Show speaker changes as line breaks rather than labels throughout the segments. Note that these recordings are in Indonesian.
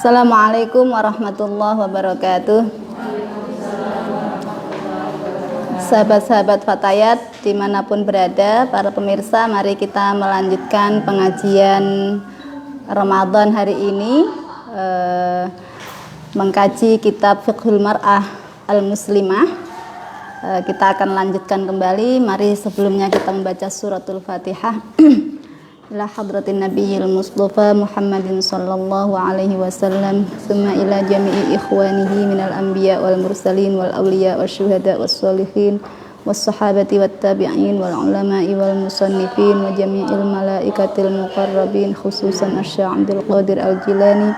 Assalamualaikum warahmatullahi wabarakatuh. Sahabat-sahabat Fatayat dimanapun berada, para pemirsa, mari kita melanjutkan pengajian Ramadan hari ini, mengkaji kitab Fiqhul Mar'ah Al-Muslimah. Kita akan lanjutkan kembali. Mari sebelumnya kita membaca suratul Fatihah. Ila hadratin nabiyil mustafa Muhammadin sallallahu alaihi wasallam, thumma ila jami'i ikhwanihi minal anbiya wal mursalin wal awliya wal syuhada was sholihin was sahabati wat tabi'in wal ulama'i wal musannifin wa jami'il malaikatil muqarrabin, khususan Asy-Syaikh Abdul Qadir Al-Jilani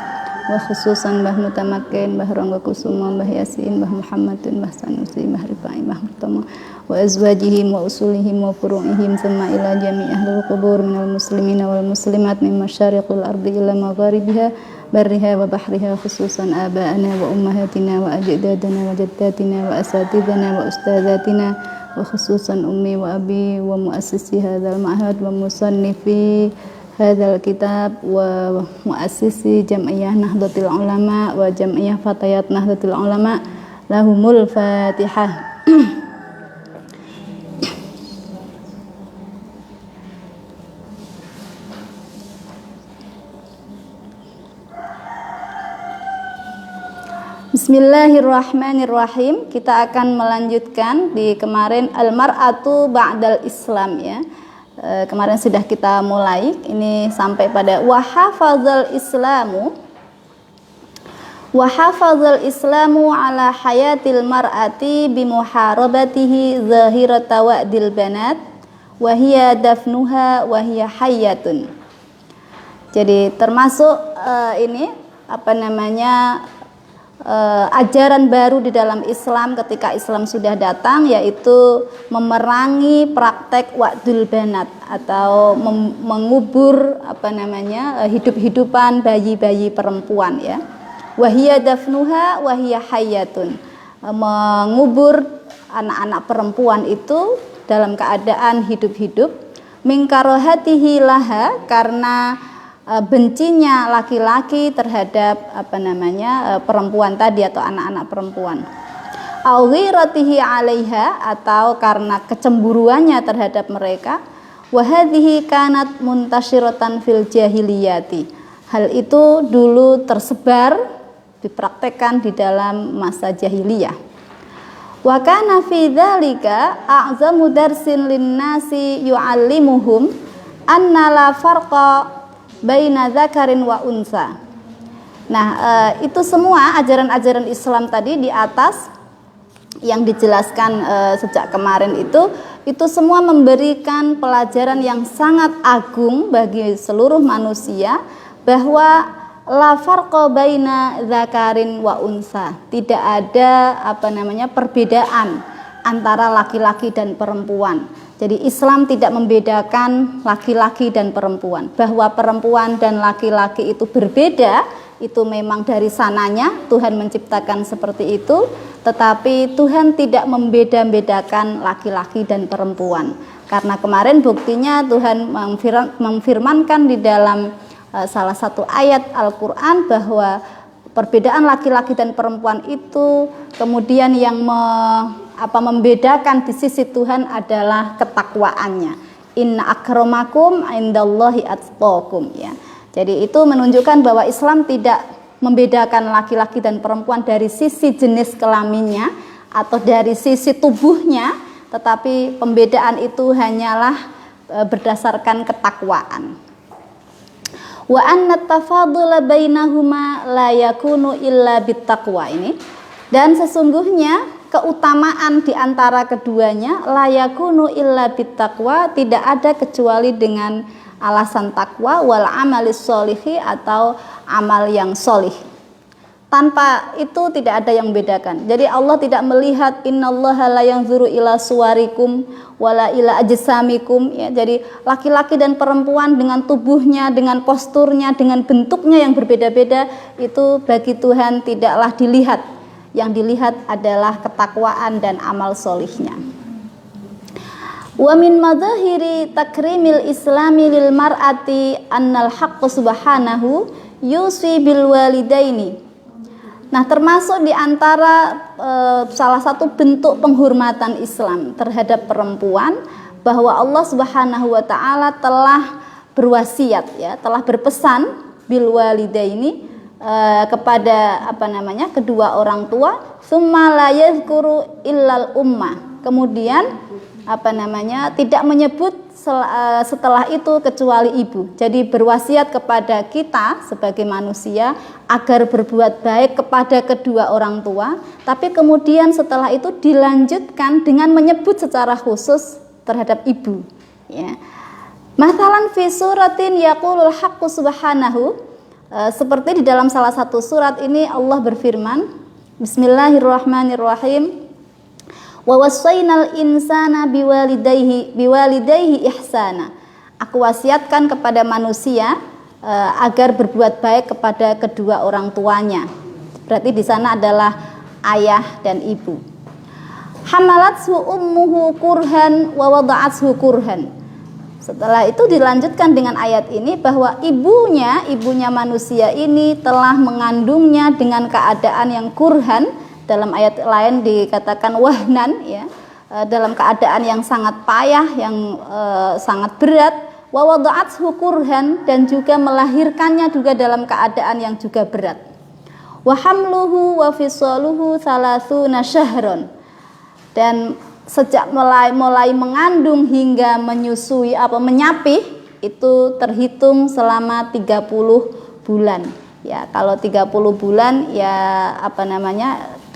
wa khususan Mbah Mutamakin, Mbah Rangga Kusuma, Mbah Yasin, Mbah Muhammadun, Mbah Sanusi, Mbah Rifai, Mbah Murtama wa azwajihim wa usulihim wa furu'ihim, thumma ila jami' ahlul qubur minal muslimina wal muslimat min masyariqil ardi ila magharibiha barriha wa bahriha, khususan aba'ana wa ummahatina wa ajdadana wa jaddatina wa asatidana wa ustadzatina wa khususan ummi wa abi wa muassisi hadzal ma'had wa musannifi hadzal kitab wa muassisi jam'iyah Nahdlatul Ulama wa jam'iyah Fatayat Nahdlatul Ulama. Lahumul Fatihah. Bismillahirrahmanirrahim. Kita akan melanjutkan di kemarin al-mar'atu ba'dal Islam, ya. Kemarin sudah kita mulai, ini sampai pada wa hafazal islamu ala hayatil mar'ati bimuharabatihi zahirata wa'dil banat wa hiya dafnuha wa hiya hayyatun. Jadi termasuk ajaran baru di dalam Islam ketika Islam sudah datang, yaitu memerangi praktek wa'dul banat atau mengubur hidup-hidupan bayi-bayi perempuan, ya. Wahia dafnuha wahia hayyatun, mengubur anak-anak perempuan itu dalam keadaan hidup-hidup, mingkarohatihi laha, karena bencinya laki-laki terhadap perempuan tadi atau anak-anak perempuan. Awiratihi 'alaiha, atau karena kecemburuannya terhadap mereka. Wa hadhihi kanat muntasyiratan fil jahiliyati. Hal itu dulu tersebar, dipraktekkan di dalam masa jahiliyah. Wa kana fi dzalika a'zamu darsin lin-nasi yu'allimuhum anna la farqa baina dzakarin wa unsa. Nah, itu semua ajaran-ajaran Islam tadi di atas yang dijelaskan sejak kemarin itu semua memberikan pelajaran yang sangat agung bagi seluruh manusia, bahwa la farqa baina dzakarin wa unsa. Tidak ada perbedaan antara laki-laki dan perempuan. Jadi Islam tidak membedakan laki-laki dan perempuan. Bahwa perempuan dan laki-laki itu berbeda, itu memang dari sananya Tuhan menciptakan seperti itu. Tetapi Tuhan tidak membeda-bedakan laki-laki dan perempuan. Karena kemarin buktinya Tuhan memfirmankan di dalam salah satu ayat Al-Quran bahwa perbedaan laki-laki dan perempuan itu kemudian yang membedakan di sisi Tuhan adalah ketakwaannya. Inna akramakum indallahi atqakum, ya. Jadi itu menunjukkan bahwa Islam tidak membedakan laki-laki dan perempuan dari sisi jenis kelaminnya atau dari sisi tubuhnya, tetapi pembedaan itu hanyalah berdasarkan ketakwaan. Wa anna tafadula bainahuma la yakunu illa bittaqwa, ini. Dan sesungguhnya keutamaan di antara keduanya la yakunu illa bittaqwa, tidak ada kecuali dengan alasan takwa, wal amalis sholihi, atau amal yang sholih. Tanpa itu tidak ada yang membedakan. Jadi Allah tidak melihat innallaha la yanzuru ila suwarikum wala ila ajsamikum, ya. Jadi laki-laki dan perempuan dengan tubuhnya, dengan posturnya, dengan bentuknya yang berbeda-beda, itu bagi Tuhan tidaklah dilihat. Yang dilihat adalah ketakwaan dan amal solihnya. Wa min madahiri takrimil islami lil mar'ati annal haqq subhanahu yusi bil walidaini. Nah, termasuk di antara salah satu bentuk penghormatan Islam terhadap perempuan bahwa Allah Subhanahu wa taala telah berwasiat ya, telah berpesan bil walidaini kepada kedua orang tua, tsumma la yadhkuru illal ummah. Kemudian tidak menyebut setelah itu kecuali ibu. Jadi berwasiat kepada kita sebagai manusia agar berbuat baik kepada kedua orang tua, tapi kemudian setelah itu dilanjutkan dengan menyebut secara khusus terhadap ibu ya. Mathalan fi suratin yaqulul haqqu subhanahu, seperti di dalam salah satu surat ini Allah berfirman, Bismillahirrahmanirrahim, wa wassaynal insana biwalidayhi ihsana. Aku wasiatkan kepada manusia agar berbuat baik kepada kedua orang tuanya. Berarti di sana adalah ayah dan ibu. Hamalathu ummuhu kurhan wa wada'athu kurhan. Setelah itu dilanjutkan dengan ayat ini bahwa ibunya manusia ini telah mengandungnya dengan keadaan yang kurhan. Dalam ayat lain dikatakan wahnan ya, dalam keadaan yang sangat payah, yang sangat berat. Wa wada'athu kurhan, dan juga melahirkannya juga dalam keadaan yang juga berat. Wa hamluhu wa fisaluhu 30 syahron. Dan sejak mulai mengandung hingga menyusui menyapih itu terhitung selama 30 bulan. Ya, kalau 30 bulan ya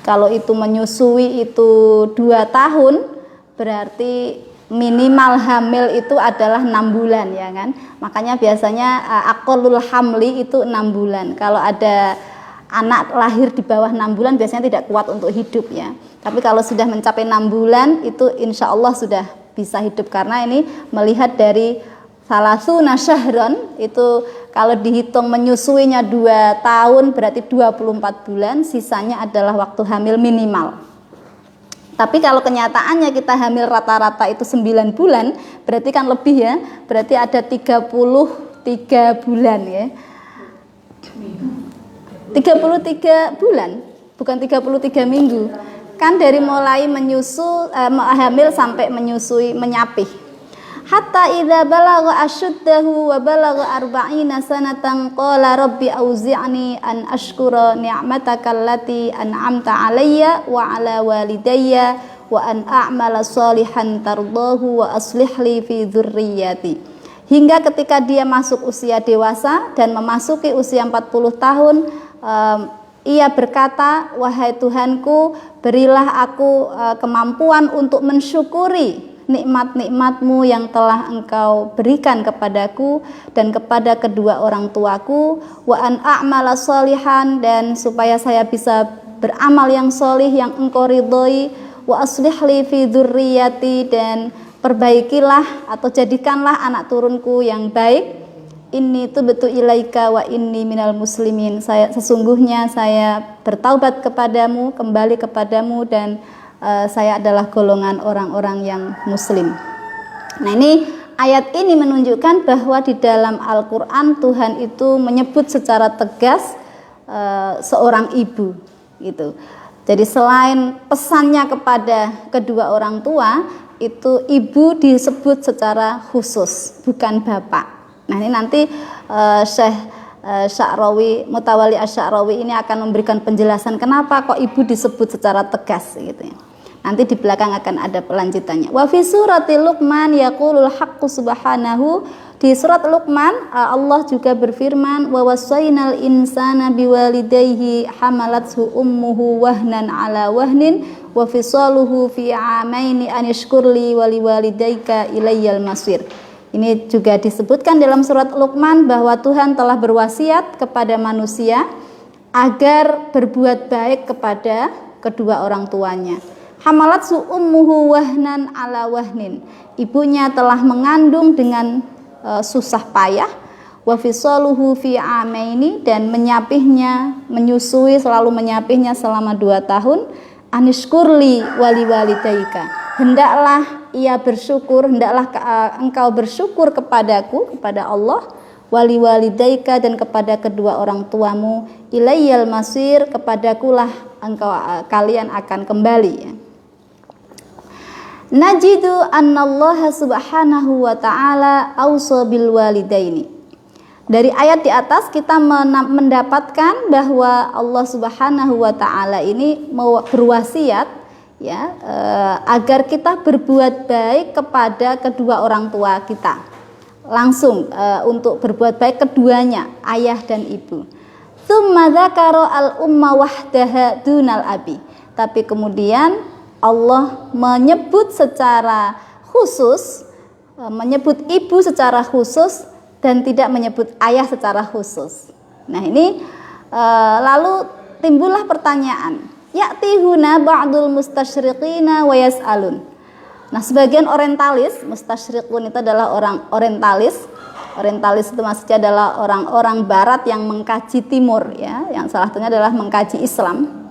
kalau itu menyusui itu 2 tahun, berarti minimal hamil itu adalah 6 bulan ya kan. Makanya biasanya aqallul hamli itu 6 bulan. Kalau ada anak lahir di bawah 6 bulan biasanya tidak kuat untuk hidup ya. Tapi kalau sudah mencapai 6 bulan itu insya Allah sudah bisa hidup, karena ini melihat dari salasuna syahron, itu kalau dihitung menyusuinya 2 tahun berarti 24 bulan, sisanya adalah waktu hamil minimal. Tapi kalau kenyataannya kita hamil rata-rata itu 9 bulan, berarti kan lebih ya, berarti ada 33 bulan ya. 33 bulan, bukan 33 minggu. Kan dari mulai hamil sampai menyusui, menyapih. Hatta idza balagha ashuddahu wa balagha 40 sanatan qala rabbi auzi'ni an ashkura ni'mataka allati an'amta 'alayya wa 'ala walidayya wa an a'mala shalihan tardahu wa aslih li fi dzurriyyati. Hingga ketika dia masuk usia dewasa dan memasuki usia 40 tahun, ia berkata, wahai Tuhanku, berilah aku kemampuan untuk mensyukuri nikmat-nikmatmu yang telah engkau berikan kepadaku dan kepada kedua orang tuaku, wa an a'mala sholihan, dan supaya saya bisa beramal yang sholih yang engkau ridhoi, wa aslih li fi dzurriyyati, dan perbaikilah atau jadikanlah anak turunku yang baik. Inni tubtu ilaika wa inni minal muslimin. Sesungguhnya saya bertaubat kepadamu, kembali kepadamu, dan saya adalah golongan orang-orang yang muslim. Nah, ini ayat ini menunjukkan bahwa di dalam Al-Qur'an Tuhan itu menyebut secara tegas seorang ibu gitu. Jadi selain pesannya kepada kedua orang tua, itu ibu disebut secara khusus, bukan bapak. Nah, ini nanti Syekh Sya'rawi, Mutawalli Asy-Sya'rawi ini akan memberikan penjelasan kenapa kok ibu disebut secara tegas gitu ya. Nanti di belakang akan ada pelanjutannya. Wa fi surati Luqman yaqulul haqqu subhanahu. Di surat Luqman Allah juga berfirman, wa wassaynal insana biwalidayhi hamalathu ummuhu wahnan ala wahnin wa fisaluhu fi amaini anishkurli wa liwalidayka ilayyal masir. Ini juga disebutkan dalam surat Luqman bahwa Tuhan telah berwasiat kepada manusia agar berbuat baik kepada kedua orang tuanya. Hamalatsu ummuhu wahnan ala wahnin. Ibunya telah mengandung dengan susah payah. Wa fisaluhu fi amaini, dan menyapihnya, menyusui, selalu menyapihnya selama 2 tahun. Anishkurli wali walidaika. Hendaklah ia bersyukur, hendaklah engkau bersyukur kepadaku, kepada Allah, wali walidaika dan kepada kedua orang tuamu, ilayyal masir kepadakulah kalian akan kembali ya. Najidu annallaha subhanahu wa ta'ala awsa bil walidaini. Dari ayat di atas kita mendapatkan bahwa Allah subhanahu wa ta'ala ini berwasiat ya, agar kita berbuat baik kepada kedua orang tua kita. Langsung untuk berbuat baik keduanya, ayah dan ibu. Tsumma dzakara al-umma wahdaha dunal abi. Tapi kemudian Allah menyebut secara khusus, menyebut ibu secara khusus dan tidak menyebut ayah secara khusus. Nah ini lalu timbullah pertanyaan, ya'tihuna ba'dul mustasyriqina wa yas'alun. Nah sebagian orientalis, mustasyriqun itu adalah orang orientalis. Orientalis itu maksudnya adalah orang-orang barat yang mengkaji timur ya, yang salah satunya adalah mengkaji Islam.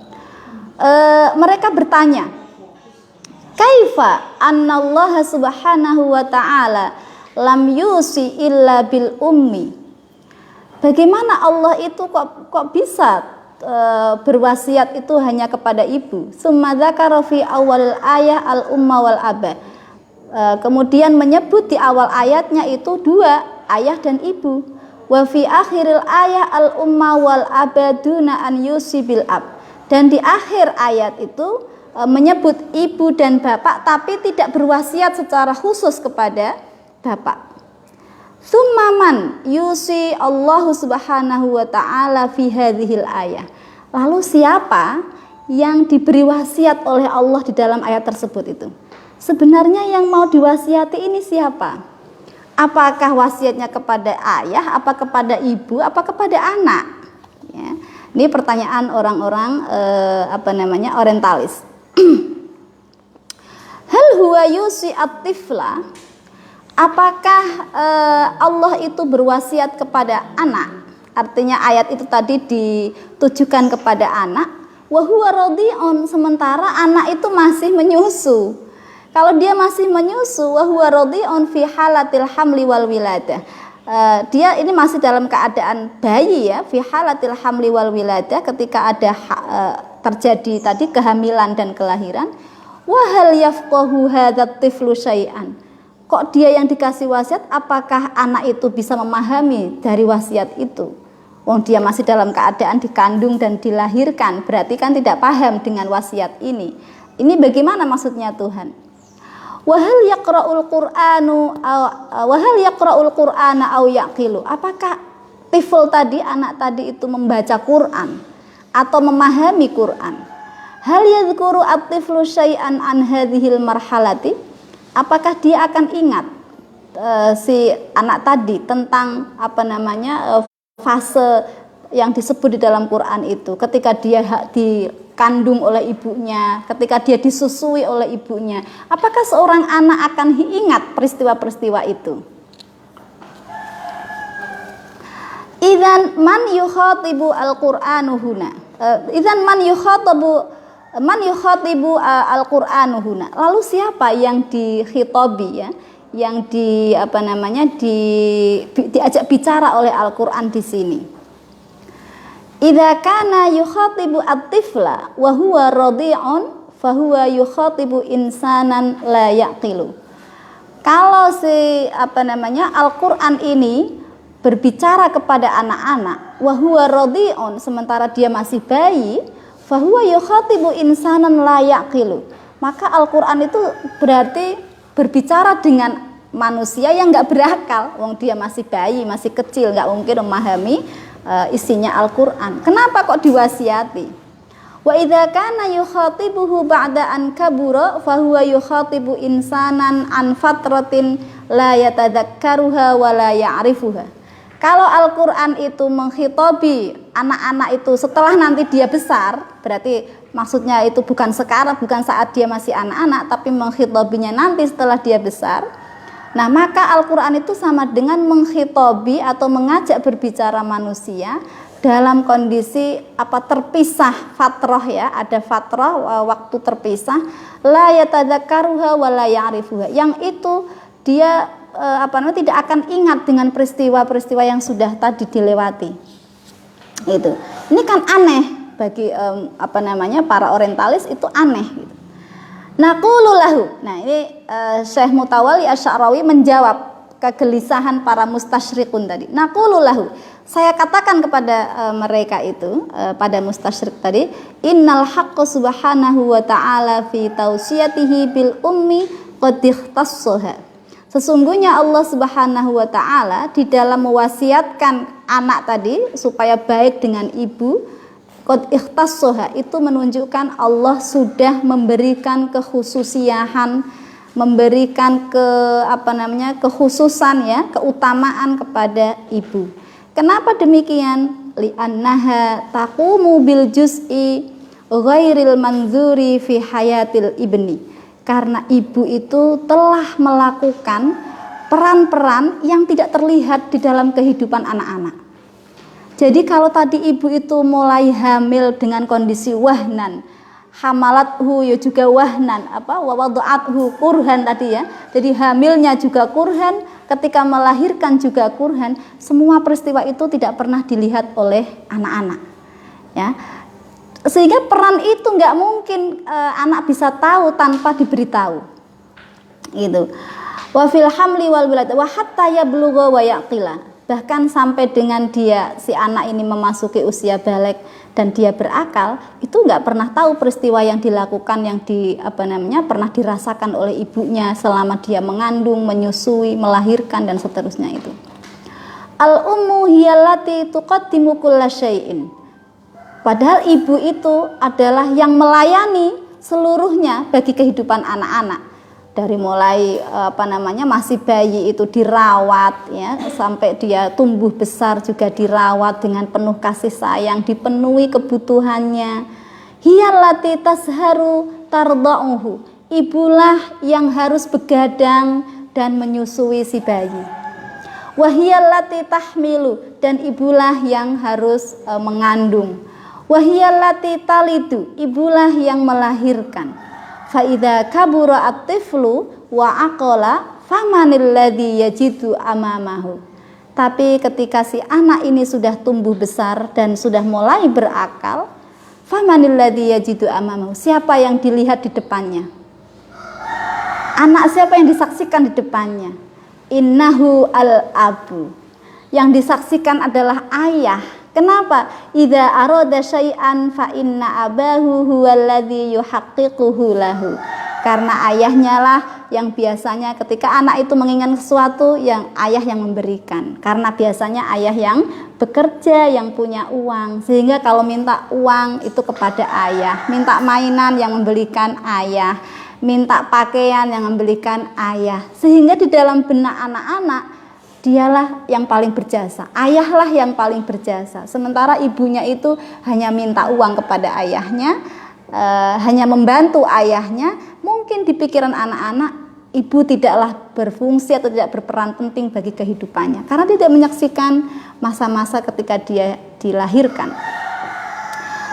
Mereka bertanya, kaifa annallaha subhanahu wa ta'ala lam yusi illa bil ummi. Bagaimana Allah itu kok bisa berwasiat itu hanya kepada ibu. Summa dzakara fi awal ayah al umma wal aba. Kemudian menyebut di awal ayatnya itu dua, ayah dan ibu. Wa fi akhiril ayah al umma wal aba duna an yusi bil ab. Dan di akhir ayat itu menyebut ibu dan bapak tapi tidak berwasiat secara khusus kepada bapak. Summaman yusi Allah subhanahu wa ta'ala fi hadhil ayah. Lalu siapa yang diberi wasiat oleh Allah di dalam ayat tersebut itu? Sebenarnya yang mau diwasiati ini siapa? Apakah wasiatnya kepada ayah, apa kepada ibu, apa kepada anak? Ya. Ini pertanyaan orang-orang orientalis. Hal huwa yusi at-tifla. Apakah Allah itu berwasiat kepada anak? Artinya ayat itu tadi ditujukan kepada anak. Wa huwa radhi'un, sementara anak itu masih menyusu. Kalau dia masih menyusu, wa huwa radhi'un fi halatil hamli wal wiladah. Dia ini masih dalam keadaan bayi ya, fi halatil hamli wal wiladah, ketika ada terjadi tadi kehamilan dan kelahiran. Wa hal yafqahu hadzat tiflu syai'an. Kok dia yang dikasih wasiat, apakah anak itu bisa memahami dari wasiat itu? Wong dia masih dalam keadaan dikandung dan dilahirkan, berarti kan tidak paham dengan wasiat ini. Ini bagaimana maksudnya Tuhan? Wa hal yaqra'ul qur'ana aw yaqilu. Apakah tifl tadi, anak tadi itu membaca Quran atau memahami Quran? Hal yadhkuru at-tiflu syai'an an hadhil marhalati? Apakah dia akan ingat si anak tadi tentang fase yang disebut di dalam Quran itu, ketika dia dikandung oleh ibunya, ketika dia disusui oleh ibunya? Apakah seorang anak akan ingat peristiwa-peristiwa itu? Idzan man yukhatibu al-Qur'anu huna. Man yukhatibu al-Qur'anu huna. Lalu siapa yang dikhitabi ya? Yang diajak bicara oleh Al-Qur'an di sini. Idza kana yukhatibu at-tifla wa huwa radhi'un fa huwa yukhatibu insanan la yaqilu. Kalau Al-Qur'an ini berbicara kepada anak-anak, wa huwa radhi'un, sementara dia masih bayi, fa huwa yukhatibu insanan la yaqilu. Maka Al-Qur'an itu berarti berbicara dengan manusia yang enggak berakal. Wong dia masih bayi, masih kecil, enggak mungkin memahami isinya Al-Qur'an. Kenapa kok diwasiati? Wa idza kana yukhatibuhu ba'da an kabura fa huwa yukhatibu insanan an fatratin la yatadzakkaruha wa la ya'rifuha. Kalau Al-Qur'an itu menghitobi anak-anak itu setelah nanti dia besar, berarti maksudnya itu bukan sekarang, bukan saat dia masih anak-anak, tapi menghitobinya nanti setelah dia besar. Nah, maka Al-Qur'an itu sama dengan menghitobi atau mengajak berbicara manusia dalam kondisi terpisah, fatrah ya, ada fatrah, waktu terpisah, la yatadzakkaruha wa la ya'rifuha, yang itu dia tidak akan ingat dengan peristiwa-peristiwa yang sudah tadi dilewati. Itu. Ini kan aneh bagi para orientalis, itu aneh gitu. Naqulu lahu. Nah, ini Syekh Mutawalli Asy-Sya'rawi menjawab kegelisahan para mustasyrikun tadi. Naqulu lahu. Saya katakan kepada mereka itu, pada mustasyrik tadi, innal haqqa subhanahu wa ta'ala fi tausiyatihi bil ummi qad ikhtassaha. Sesungguhnya Allah Subhanahu wa ta'ala di dalam mewasiatkan anak tadi supaya baik dengan ibu, qad ikhtassaha, itu menunjukkan Allah sudah memberikan kekhususian, memberikan kekhususan ya, keutamaan kepada ibu. Kenapa demikian? Li'annaha taqumu bil juz'i ghairil manzuri fi hayatil ibni. Karena ibu itu telah melakukan peran-peran yang tidak terlihat di dalam kehidupan anak-anak. Jadi kalau tadi ibu itu mulai hamil dengan kondisi wahnan, hamalathu ya juga wahnan, wa wada'athu kurhan tadi ya. Jadi hamilnya juga kurhan, ketika melahirkan juga kurhan. Semua peristiwa itu tidak pernah dilihat oleh anak-anak. Ya. Sehingga peran itu nggak mungkin anak bisa tahu tanpa diberitahu. Gitu. Wa fil hamli wal wilad wa hatta yablugha wa yaqila. Bahkan sampai dengan si anak ini memasuki usia baligh dan dia berakal, itu nggak pernah tahu peristiwa yang dilakukan, yang pernah dirasakan oleh ibunya selama dia mengandung, menyusui, melahirkan dan seterusnya itu. Al ummu hiyallati tuqaddimu kulla syai'in. Padahal ibu itu adalah yang melayani seluruhnya bagi kehidupan anak-anak. Dari mulai masih bayi itu dirawat ya, sampai dia tumbuh besar juga dirawat dengan penuh kasih sayang, dipenuhi kebutuhannya. Hiyallati tasharu tarda'uhu. Ibulah yang harus begadang dan menyusui si bayi. Wahiyallati tahmilu, dan ibulah yang harus mengandung. Wahiyallati talidu, ibulah yang melahirkan. Fa idza kabura at-tiflu wa aqala famanil ladzi yajidu amamahu. Tapi ketika si anak ini sudah tumbuh besar dan sudah mulai berakal, famanil ladzi yajidu amamahu, siapa yang dilihat di depannya? Anak siapa yang disaksikan di depannya? Innahu al-abu. Yang disaksikan adalah ayah. Kenapa? Idza arada syai'an fa inna abahu huwallazi yuhaqqiquhu lahu. Karena ayahnya lah yang biasanya ketika anak itu menginginkan sesuatu, yang ayah yang memberikan. Karena biasanya ayah yang bekerja, yang punya uang. Sehingga kalau minta uang itu kepada ayah, minta mainan yang membelikan ayah, minta pakaian yang membelikan ayah. Sehingga di dalam benak anak-anak, dialah yang paling berjasa, ayahlah yang paling berjasa. Sementara ibunya itu hanya minta uang kepada ayahnya, hanya membantu ayahnya. Mungkin di pikiran anak-anak, ibu tidaklah berfungsi atau tidak berperan penting bagi kehidupannya, karena tidak menyaksikan masa-masa ketika dia dilahirkan.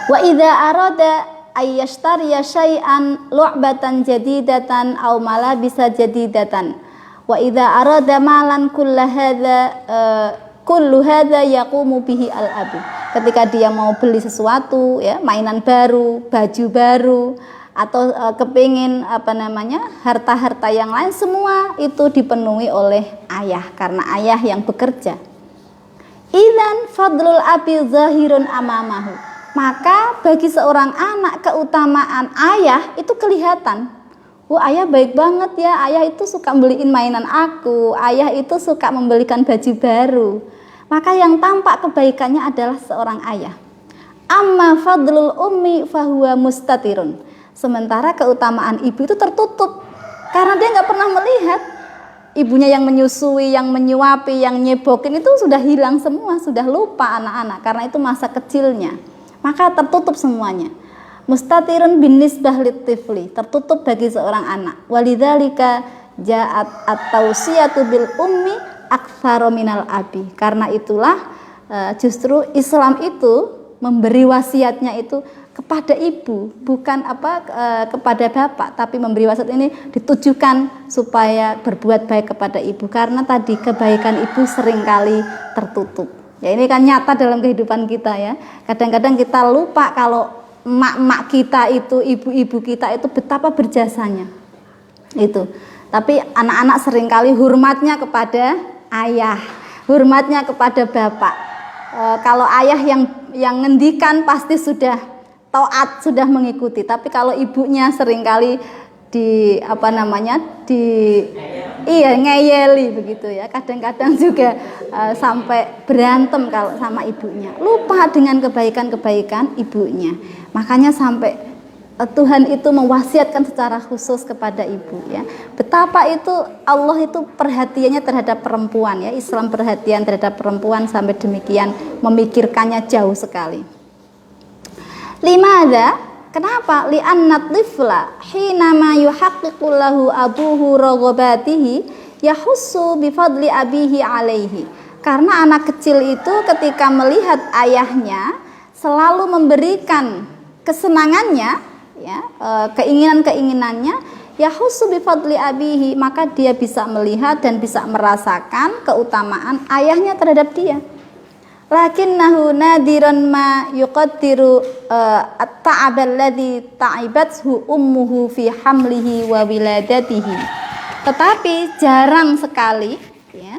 Wa idza arada ayyashtariya syai'an lu'batan jadidatan aw malabisa jadidatan. Wa idza arada malan kullu hadza yaqumu bihi al-abu. Ketika dia mau beli sesuatu ya, mainan baru, baju baru, atau kepingin harta-harta yang lain, semua itu dipenuhi oleh ayah karena ayah yang bekerja. Idzan fadlul abi zahirun amamahu. Maka bagi seorang anak keutamaan ayah itu kelihatan. Ayah baik banget ya, ayah itu suka beliin mainan aku, ayah itu suka membelikan baju baru. Maka yang tampak kebaikannya adalah seorang ayah. Amma fadlul ummi fahuwa mustatirun. Sementara keutamaan ibu itu tertutup, karena dia nggak pernah melihat. Ibunya yang menyusui, yang menyuapi, yang nyebokin itu sudah hilang semua, sudah lupa anak-anak, karena itu masa kecilnya. Maka tertutup semuanya. Mustatirun bin nisbah litifli, tertutup bagi seorang anak. Walidzalika ja'at at-tausiyatu bil ummi aktsaru minal abi. Karena itulah justru Islam itu memberi wasiatnya itu kepada ibu, bukan kepada bapak, tapi memberi wasiat ini ditujukan supaya berbuat baik kepada ibu, karena tadi kebaikan ibu seringkali tertutup. Ya, ini kan nyata dalam kehidupan kita ya. Kadang-kadang kita lupa kalau emak-emak kita itu, ibu-ibu kita itu betapa berjasanya. Itu. Tapi anak-anak seringkali hormatnya kepada ayah, hormatnya kepada bapak. Kalau ayah yang ngendikan pasti sudah taat, sudah mengikuti. Tapi kalau ibunya seringkali ngeyeli begitu ya. Kadang-kadang juga sampai berantem kalau sama ibunya. Lupa dengan kebaikan-kebaikan ibunya. Makanya sampai Tuhan itu mewasiatkan secara khusus kepada ibu ya. Betapa itu Allah itu perhatiannya terhadap perempuan ya. Islam perhatian terhadap perempuan sampai demikian memikirkannya jauh sekali. Limadha? Kenapa? Li'annat tifla hinama yuhaqqiqu lahu abuhu raghabatihi yahussu bifadli abihi alaihi. Karena anak kecil itu ketika melihat ayahnya selalu memberikan kesenangannya ya, keinginan-keinginannya, yahussu bifadli abihi, maka dia bisa melihat dan bisa merasakan keutamaan ayahnya terhadap dia. Lakinnahu nadiran ma yuqaddiru at-ta'ab alladhi ta'ibathu ummuhu fi hamlihi wa wiladatihi. Tetapi jarang sekali ya,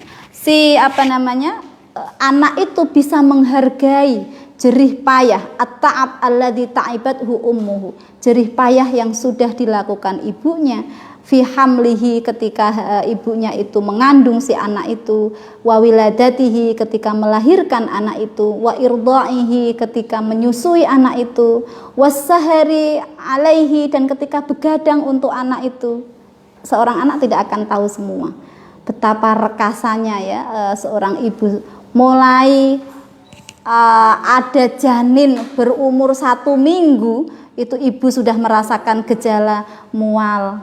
anak itu bisa menghargai jerih payah at-ta'ab alladzi ta'ibathu ummuhu, jerih payah yang sudah dilakukan ibunya fi hamlihi, ketika ibunya itu mengandung si anak itu, wa wiladatihi, ketika melahirkan anak itu, wa irdha'ihi, ketika menyusui anak itu, wassahari alaihi, dan ketika begadang untuk anak itu. Seorang anak tidak akan tahu semua betapa rekasanya ya seorang ibu mulai ada janin berumur 1 minggu itu ibu sudah merasakan gejala mual,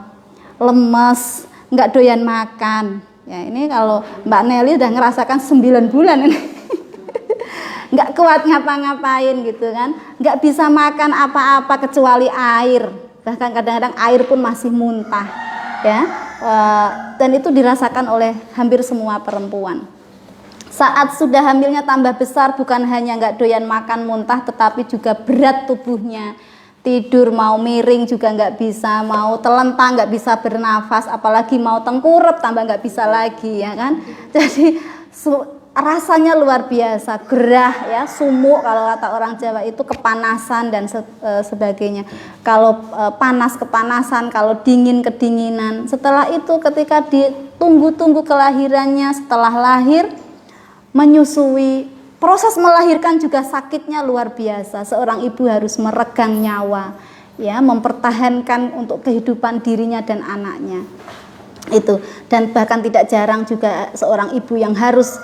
lemes, nggak doyan makan. Ya ini kalau Mbak Nelly udah ngerasakan 9 bulan ini. Nggak kuat ngapa-ngapain gitu kan, nggak bisa makan apa-apa kecuali air, bahkan kadang-kadang air pun masih muntah ya. Dan itu dirasakan oleh hampir semua perempuan. Saat sudah hamilnya tambah besar, bukan hanya nggak doyan makan muntah, tetapi juga berat tubuhnya. Tidur mau miring juga nggak bisa, mau telentang nggak bisa bernafas, apalagi mau tengkurap tambah nggak bisa lagi ya kan. Jadi rasanya luar biasa, gerah ya, sumuk kalau kata orang Jawa itu, kepanasan dan sebagainya. Kalau panas kepanasan, kalau dingin kedinginan. Setelah itu ketika ditunggu-tunggu kelahirannya, setelah lahir menyusui, proses melahirkan juga sakitnya luar biasa. Seorang ibu harus meregang nyawa ya, mempertahankan untuk kehidupan dirinya dan anaknya. Itu, dan bahkan tidak jarang juga seorang ibu yang harus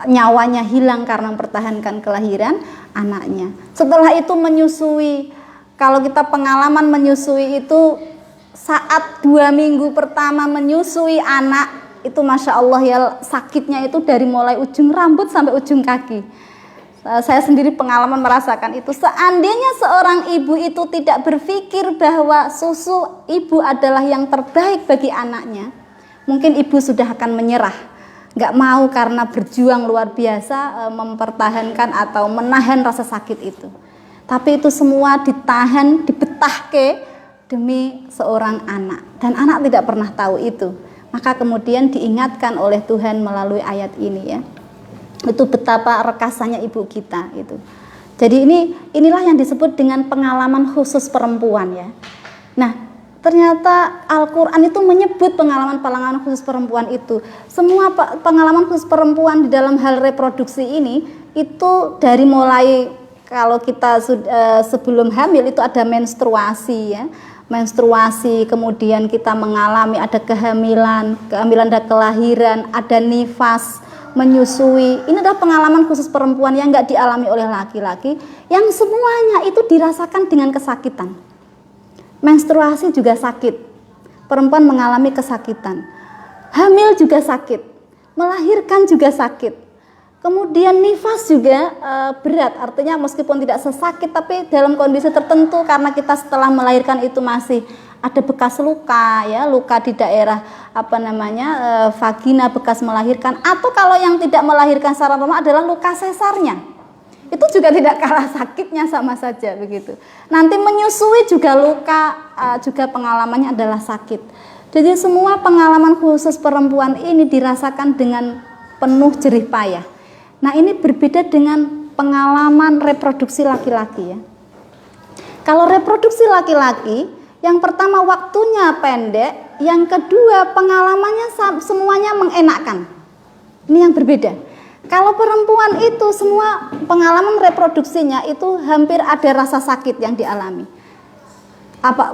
nyawanya hilang karena mempertahankan kelahiran anaknya. Setelah itu menyusui, kalau kita pengalaman menyusui itu saat 2 minggu pertama menyusui anak itu Masya Allah ya, sakitnya itu dari mulai ujung rambut sampai ujung kaki. Saya sendiri pengalaman merasakan itu. Seandainya seorang ibu itu tidak berpikir bahwa susu ibu adalah yang terbaik bagi anaknya, mungkin ibu sudah akan menyerah, nggak mau, karena berjuang luar biasa mempertahankan atau menahan rasa sakit itu. Tapi itu semua ditahan, dibetahke demi seorang anak, dan anak tidak pernah tahu itu. Maka kemudian diingatkan oleh Tuhan melalui ayat ini ya. Itu betapa rekasannya ibu kita itu. Jadi inilah yang disebut dengan pengalaman khusus perempuan ya. Nah, ternyata Al-Qur'an itu menyebut pengalaman khusus perempuan itu. Semua pengalaman khusus perempuan di dalam hal reproduksi ini itu dari mulai kalau kita sebelum hamil itu ada menstruasi ya. Menstruasi, kemudian kita mengalami ada kehamilan dan kelahiran, ada nifas, menyusui. Ini adalah pengalaman khusus perempuan yang nggak dialami oleh laki-laki, yang semuanya itu dirasakan dengan kesakitan. Menstruasi juga sakit, perempuan mengalami kesakitan. Hamil juga sakit, melahirkan juga sakit. Kemudian nifas juga berat, artinya meskipun tidak sesakit tapi dalam kondisi tertentu karena kita setelah melahirkan itu masih ada bekas luka ya, luka di daerah vagina bekas melahirkan, atau kalau yang tidak melahirkan secara normal adalah luka sesarnya. Itu juga tidak kalah sakitnya, sama saja begitu. Nanti menyusui juga luka, juga pengalamannya adalah sakit. Jadi semua pengalaman khusus perempuan ini dirasakan dengan penuh jerih payah. Nah, ini berbeda dengan pengalaman reproduksi laki-laki ya. Kalau reproduksi laki-laki, yang pertama waktunya pendek, yang kedua pengalamannya semuanya mengenakkan. Ini yang berbeda. Kalau perempuan itu semua pengalaman reproduksinya itu hampir ada rasa sakit yang dialami.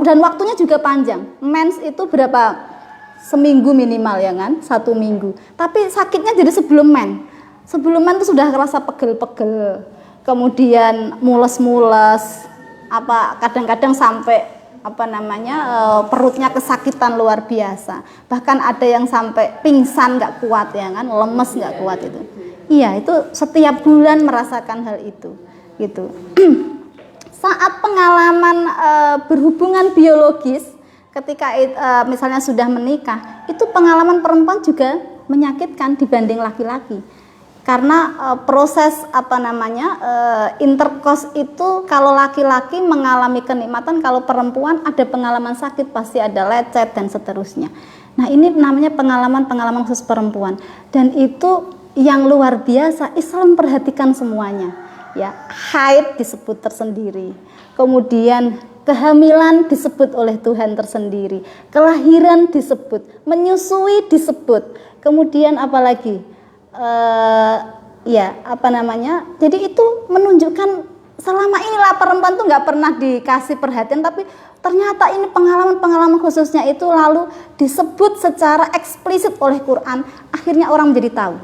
Dan waktunya juga panjang. Mens itu berapa? Seminggu minimal ya kan? 1 minggu. Tapi sakitnya jadi sebelum mens. Sebelum mens itu sudah kerasa pegel-pegel. Kemudian mules-mules. Kadang-kadang sampai perutnya kesakitan luar biasa. Bahkan ada yang sampai pingsan nggak kuat ya kan? Lemes nggak kuat itu. Iya, itu setiap bulan merasakan hal itu, gitu. Saat pengalaman berhubungan biologis, ketika misalnya sudah menikah, itu pengalaman perempuan juga menyakitkan dibanding laki-laki. Karena proses intercourse itu kalau laki-laki mengalami kenikmatan, kalau perempuan ada pengalaman sakit, pasti ada lecet dan seterusnya. Nah, ini namanya pengalaman khusus perempuan, dan itu yang luar biasa. Islam perhatikan semuanya ya. Haid disebut tersendiri, kemudian kehamilan disebut oleh Tuhan tersendiri, kelahiran disebut, menyusui disebut, kemudian apalagi jadi itu menunjukkan selama inilah perempuan tuh nggak pernah dikasih perhatian, tapi ternyata ini pengalaman khususnya itu lalu disebut secara eksplisit oleh Quran, akhirnya orang menjadi tahu.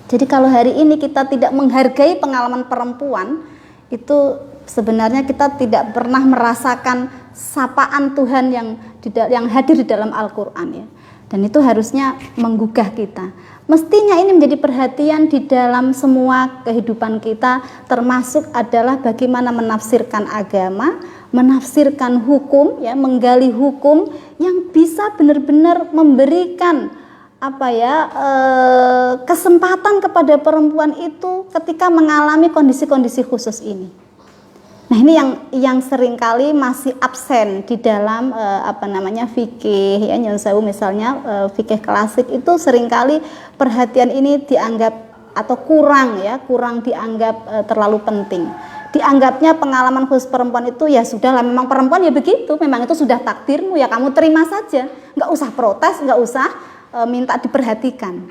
Jadi kalau hari ini kita tidak menghargai pengalaman perempuan, itu sebenarnya kita tidak pernah merasakan sapaan Tuhan yang hadir di dalam Al-Quran ya. Dan itu harusnya menggugah kita. Mestinya ini menjadi perhatian di dalam semua kehidupan kita, termasuk adalah bagaimana menafsirkan agama, menafsirkan hukum ya, menggali hukum yang bisa benar-benar memberikan kesempatan kepada perempuan itu ketika mengalami kondisi-kondisi khusus ini. Nah, ini yang seringkali masih absen di dalam fikih ya, nyun sewu misalnya fikih klasik itu seringkali perhatian ini dianggap atau kurang dianggap terlalu penting. Dianggapnya pengalaman khusus perempuan itu ya sudahlah, memang perempuan ya begitu, memang itu sudah takdirmu ya, kamu terima saja, nggak usah protes, nggak usah minta diperhatikan.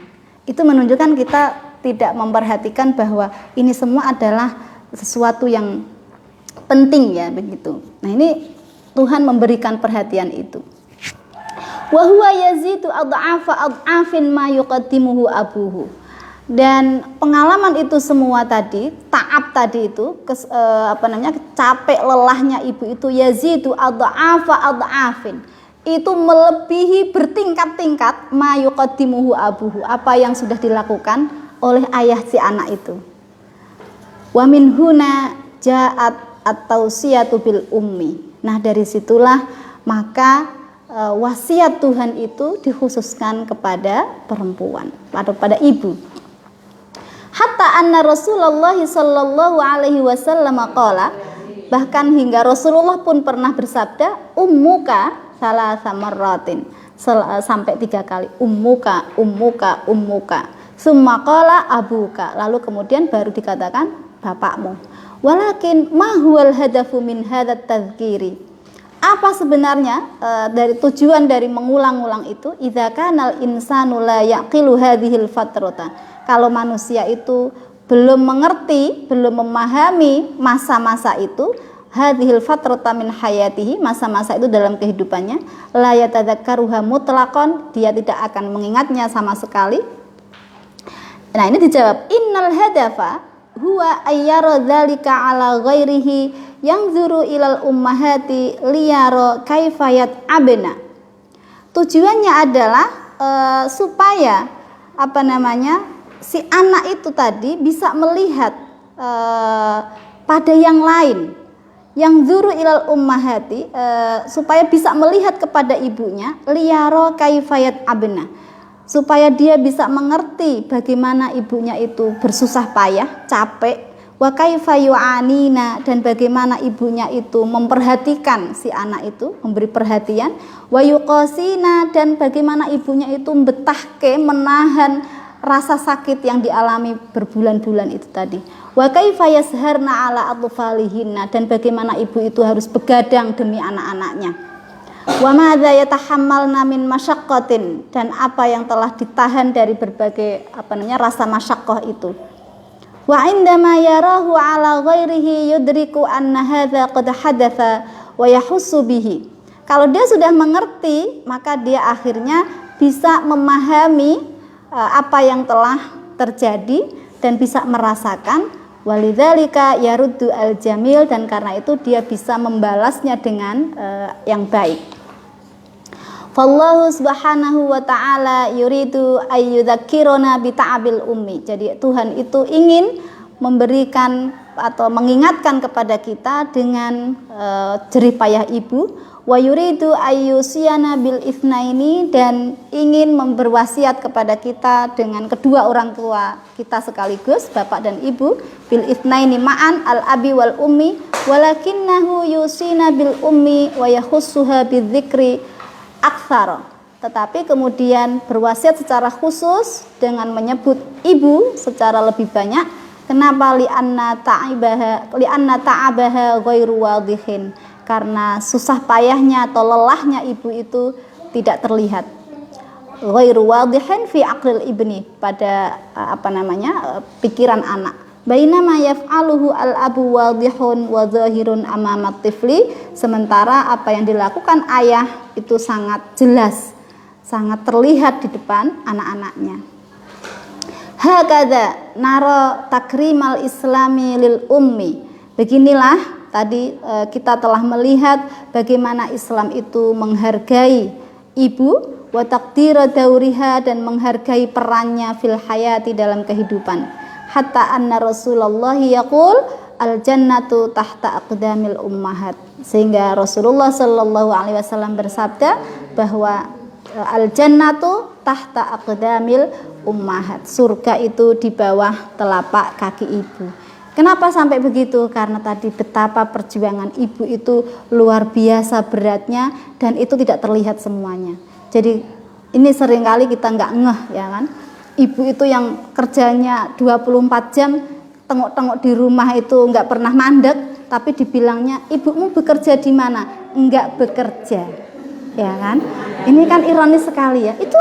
Itu menunjukkan kita tidak memperhatikan bahwa ini semua adalah sesuatu yang penting ya, begitu. Nah, ini Tuhan memberikan perhatian itu. Wa huwa yazidu ad'afin ma yuqaddimuhu abuhu. Dan pengalaman itu semua tadi, taab tadi itu, capek lelahnya ibu itu yazidu ad'afin. Itu melebihi bertingkat-tingkat ma yuqaddimuhu abuhu, apa yang sudah dilakukan oleh ayah si anak itu. Wa min huna ja'at at-tausiyatu bil ummi. Nah, dari situlah maka wasiat Tuhan itu dikhususkan kepada perempuan atau pada ibu. Hatta anna Rasulullah sallallahu alaihi wasallam qala, bahkan hingga Rasulullah pun pernah bersabda, ummuka salasa marratin, sampai 3 kali, ummuka summa qala abuka, lalu kemudian baru dikatakan bapakmu. Walakin ma huwal hadafu min hadat tadhkiri, apa sebenarnya dari tujuan dari mengulang-ulang itu? Idza kanal insanu la yaqilu hadhil fatrata, kalau manusia itu belum mengerti, belum memahami masa-masa itu, hadhil fatrata min hayatihi, masa-masa itu dalam kehidupannya, la yatadzakkaruha mutlaqan, dia tidak akan mengingatnya sama sekali. Nah, ini dijawab, innal hadafa huwa ayyara dzalika ala ghairihi yanzuru ilal ummahati liyara kaifayat abna. Tujuannya adalah supaya si anak itu tadi bisa melihat pada yang lain, yang zuru ilal ummahati, supaya bisa melihat kepada ibunya, liyaro kaifayat abna, supaya dia bisa mengerti bagaimana ibunya itu bersusah payah, capek, wa kaifa yu'anina, dan bagaimana ibunya itu memperhatikan si anak itu, memberi perhatian, wa yuqasina, dan bagaimana ibunya itu betahke menahan rasa sakit yang dialami berbulan-bulan itu tadi. Wa kaifa yasharna ala atfalihinna, dan bagaimana ibu itu harus begadang demi anak-anaknya. Wa madza yatahammalna min masyaqqatin, dan apa yang telah ditahan dari berbagai rasa masyaqqah itu. Wa indama yarahu ala ghairihi yudriku anna hadza qad hadatsa wa yahussu bihi. Kalau dia sudah mengerti, maka dia akhirnya bisa memahami apa yang telah terjadi dan bisa merasakan. Walidzalika yaruddu al-jamil, dan karena itu dia bisa membalasnya dengan yang baik. Fallahu subhanahu wa ta'ala yuridu ayyudzakkiruna bi ta'abil ummi. Jadi Tuhan itu ingin memberikan atau mengingatkan kepada kita dengan jerih payah ibu. Wa yuridu ayyusiyana bil itsnaini, dan ingin berwasiat kepada kita dengan kedua orang tua kita sekaligus, bapak dan ibu, bil itsnaini ma'an al abi wal ummi, walakinnahu yusina bil ummi wa yakhussuha bidzikri aktsara. Tetapi kemudian berwasiat secara khusus dengan menyebut ibu secara lebih banyak. Kenapa? Li'anna ta'abaha ghairu wadhihin, karena susah payahnya atau lelahnya ibu itu tidak terlihat. Ghairu wadhihin fi aqlil ibni, pada pikiran anak. Bainama yaf'aluhu al-abu wadhihun wa zahirun amamat tifli, sementara apa yang dilakukan ayah itu sangat jelas, sangat terlihat di depan anak-anaknya. Hakadha nara takrimal islami lil ummi. Beginilah tadi kita telah melihat bagaimana Islam itu menghargai ibu, wa taqdira dauriha, dan menghargai perannya fil hayati, dalam kehidupan. Hatta anna Rasulullah yaqul al jannatu tahta aqdamil ummahat, sehingga Rasulullah sallallahu alaihi wasallam bersabda bahwa al jannatu tahta aqdamil ummahat, surga itu di bawah telapak kaki ibu. Kenapa sampai begitu? Karena tadi betapa perjuangan ibu itu luar biasa beratnya, dan itu tidak terlihat semuanya. Jadi ini seringkali kita nggak ngeh, ya kan? Ibu itu yang kerjanya 24 jam, tengok-tengok di rumah itu nggak pernah mandek, tapi dibilangnya ibumu bekerja di mana? Enggak bekerja, ya kan? Ini kan ironis sekali ya. Itu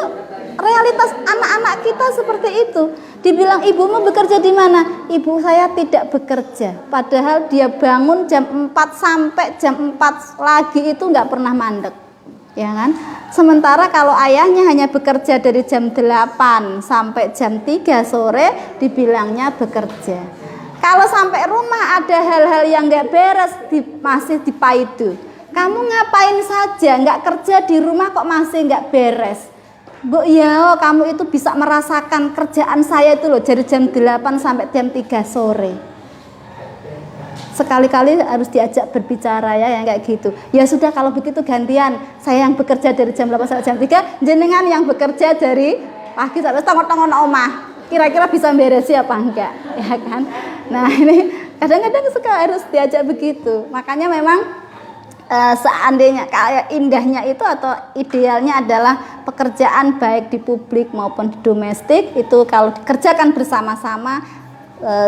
realitas anak-anak kita seperti itu. Dibilang ibumu bekerja di mana? Ibu saya tidak bekerja. Padahal dia bangun jam 4 sampai jam 4 lagi itu nggak pernah mandek, ya kan? Sementara kalau ayahnya hanya bekerja dari jam 8 sampai jam 3 sore, dibilangnya bekerja. Kalau sampai rumah ada hal-hal yang nggak beres, masih dipaidu. Kamu ngapain saja, nggak kerja di rumah kok masih nggak beres? Bu, ya kamu itu bisa merasakan kerjaan saya itu loh, dari jam 8 sampai jam 3 sore. Sekali-kali harus diajak berbicara ya, yang kayak gitu. Ya sudah, kalau begitu gantian, saya yang bekerja dari jam 8 sampai jam 3, jenengan yang bekerja dari pagi sampai tengok-tengok omah. Kira-kira bisa beresi apa enggak, ya kan? Nah, ini kadang-kadang suka harus diajak begitu. Makanya memang seandainya kayak indahnya itu atau idealnya adalah pekerjaan baik di publik maupun di domestik itu kalau dikerjakan bersama-sama,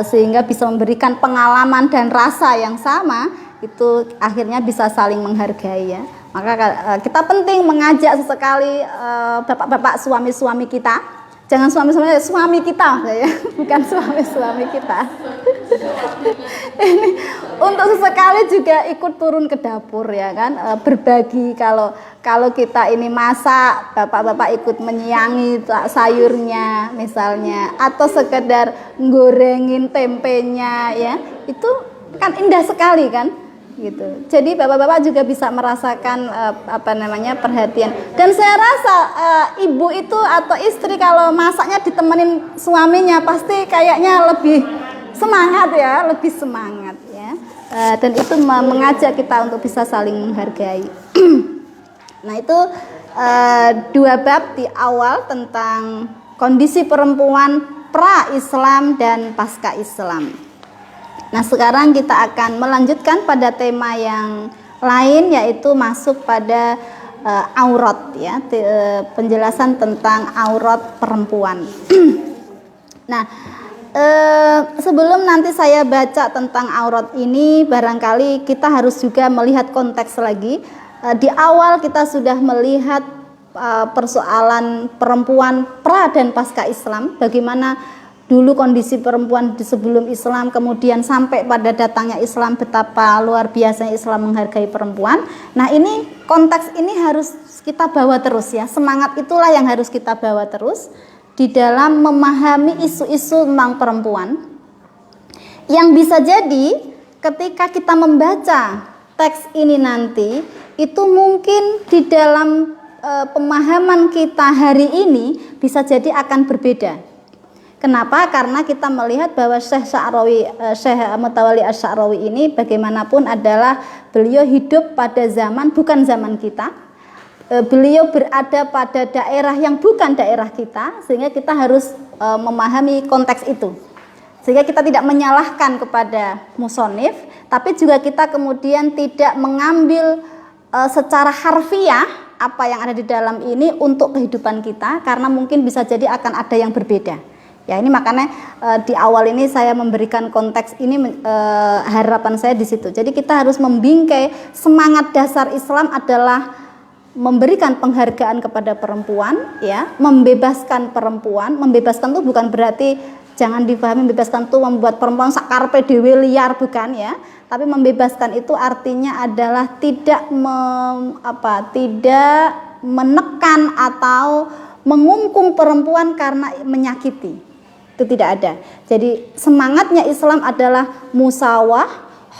sehingga bisa memberikan pengalaman dan rasa yang sama, itu akhirnya bisa saling menghargai ya. Maka kita penting mengajak sesekali bapak-bapak suami-suami kita. Jangan suami kita ya, bukan suami kita. Ini untuk sesekali juga ikut turun ke dapur ya kan, berbagi. Kalau kita ini masak, bapak-bapak ikut menyiangi sayurnya misalnya, atau sekedar gorengin tempenya ya, itu kan indah sekali kan. gitu. Jadi bapak-bapak juga bisa merasakan perhatian. Dan saya rasa ibu itu atau istri kalau masaknya ditemenin suaminya pasti kayaknya lebih semangat ya, lebih semangat ya. Dan itu mengajak kita untuk bisa saling menghargai. Nah itu dua bab di awal tentang kondisi perempuan pra-Islam dan pasca-Islam. Nah sekarang kita akan melanjutkan pada tema yang lain, yaitu masuk pada aurat ya, penjelasan tentang aurat perempuan. Nah sebelum nanti saya baca tentang aurat ini, barangkali kita harus juga melihat konteks lagi. Di awal kita sudah melihat persoalan perempuan pra dan pasca Islam, bagaimana dulu kondisi perempuan di sebelum Islam, kemudian sampai pada datangnya Islam, betapa luar biasanya Islam menghargai perempuan. Nah ini konteks ini harus kita bawa terus ya, semangat itulah yang harus kita bawa terus di dalam memahami isu-isu tentang perempuan, yang bisa jadi ketika kita membaca teks ini nanti, itu mungkin di dalam pemahaman kita hari ini bisa jadi akan berbeda. Kenapa? Karena kita melihat bahwa Syekh Mutawalli Asy-Sya'rawi ini bagaimanapun adalah beliau hidup pada zaman bukan zaman kita. Beliau berada pada daerah yang bukan daerah kita, sehingga kita harus memahami konteks itu. Sehingga kita tidak menyalahkan kepada musonif, tapi juga kita kemudian tidak mengambil secara harfiah apa yang ada di dalam ini untuk kehidupan kita, karena mungkin bisa jadi akan ada yang berbeda. Ya ini makanya di awal ini saya memberikan konteks ini, harapan saya di situ. Jadi kita harus membingkai semangat dasar Islam adalah memberikan penghargaan kepada perempuan, ya, membebaskan perempuan. Membebaskan itu bukan berarti, jangan dipahami membebaskan itu membuat perempuan sakarpe dewe liar, bukan ya. Tapi membebaskan itu artinya adalah tidak menekan atau mengungkung perempuan karena menyakiti. Itu tidak ada. Jadi semangatnya Islam adalah musawah,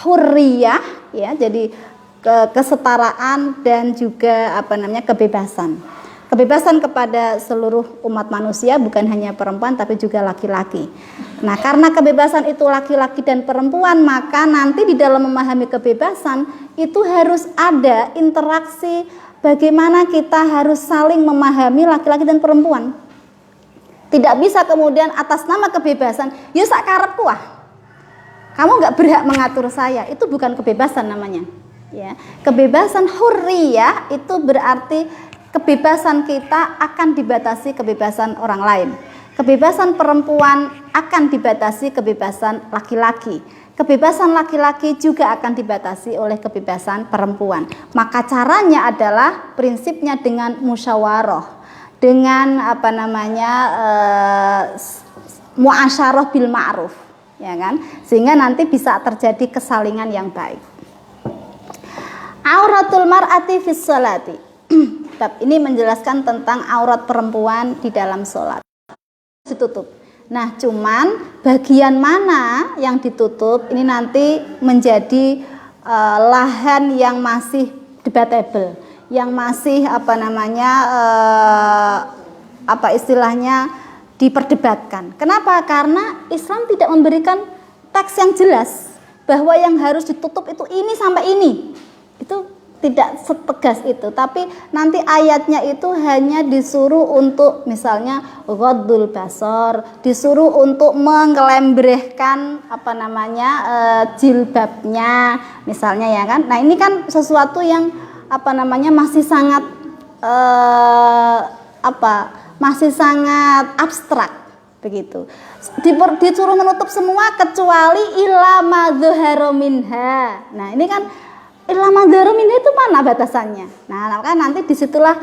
hurriyah ya. Jadi kesetaraan dan juga kebebasan. Kebebasan kepada seluruh umat manusia, bukan hanya perempuan tapi juga laki-laki. Nah, karena kebebasan itu laki-laki dan perempuan, maka nanti di dalam memahami kebebasan itu harus ada interaksi bagaimana kita harus saling memahami laki-laki dan perempuan. Tidak bisa kemudian atas nama kebebasan, ya sak karepku kamu nggak berhak mengatur saya. Itu bukan kebebasan namanya. Ya, kebebasan hurriyah itu berarti kebebasan kita akan dibatasi kebebasan orang lain. Kebebasan perempuan akan dibatasi kebebasan laki-laki. Kebebasan laki-laki juga akan dibatasi oleh kebebasan perempuan. Maka caranya adalah prinsipnya dengan musyawarah, dengan muasyarah bil ma'ruf, ya kan? Sehingga nanti bisa terjadi kesalingan yang baik. Auratul mar'ati fis sholati. Bab ini menjelaskan tentang aurat perempuan di dalam sholat. Ditutup. Nah, cuman bagian mana yang ditutup ini nanti menjadi lahan yang masih debatable, yang masih diperdebatkan. Kenapa? Karena Islam tidak memberikan teks yang jelas bahwa yang harus ditutup itu ini sampai ini. Itu tidak setegas itu, tapi nanti ayatnya itu hanya disuruh untuk misalnya ghaddul basar, disuruh untuk mengelembrehkan jilbabnya misalnya, ya kan. Nah, ini kan sesuatu yang masih sangat masih sangat abstrak begitu. Disuruh menutup semua kecuali illa ma dzahara minha. Nah, ini kan illa ma dzahara minha itu mana batasannya? Nah, maka nanti disitulah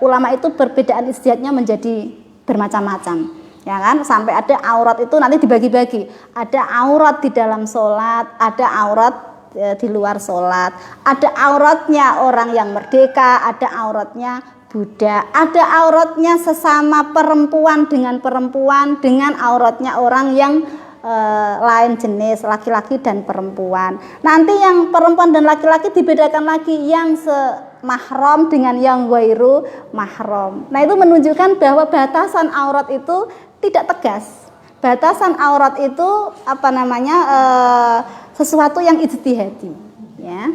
ulama itu perbedaan ijtihadnya menjadi bermacam-macam. Ya kan, sampai ada aurat itu nanti dibagi-bagi. Ada aurat di dalam sholat, ada aurat di luar sholat, ada auratnya orang yang merdeka, ada auratnya budak, ada auratnya sesama perempuan dengan auratnya orang yang lain jenis, laki-laki dan perempuan. Nanti yang perempuan dan laki-laki dibedakan lagi, yang mahram dengan yang ghairu mahram. Nah, itu menunjukkan bahwa batasan aurat itu tidak tegas. Batasan aurat itu sesuatu yang ijtihadi, ya.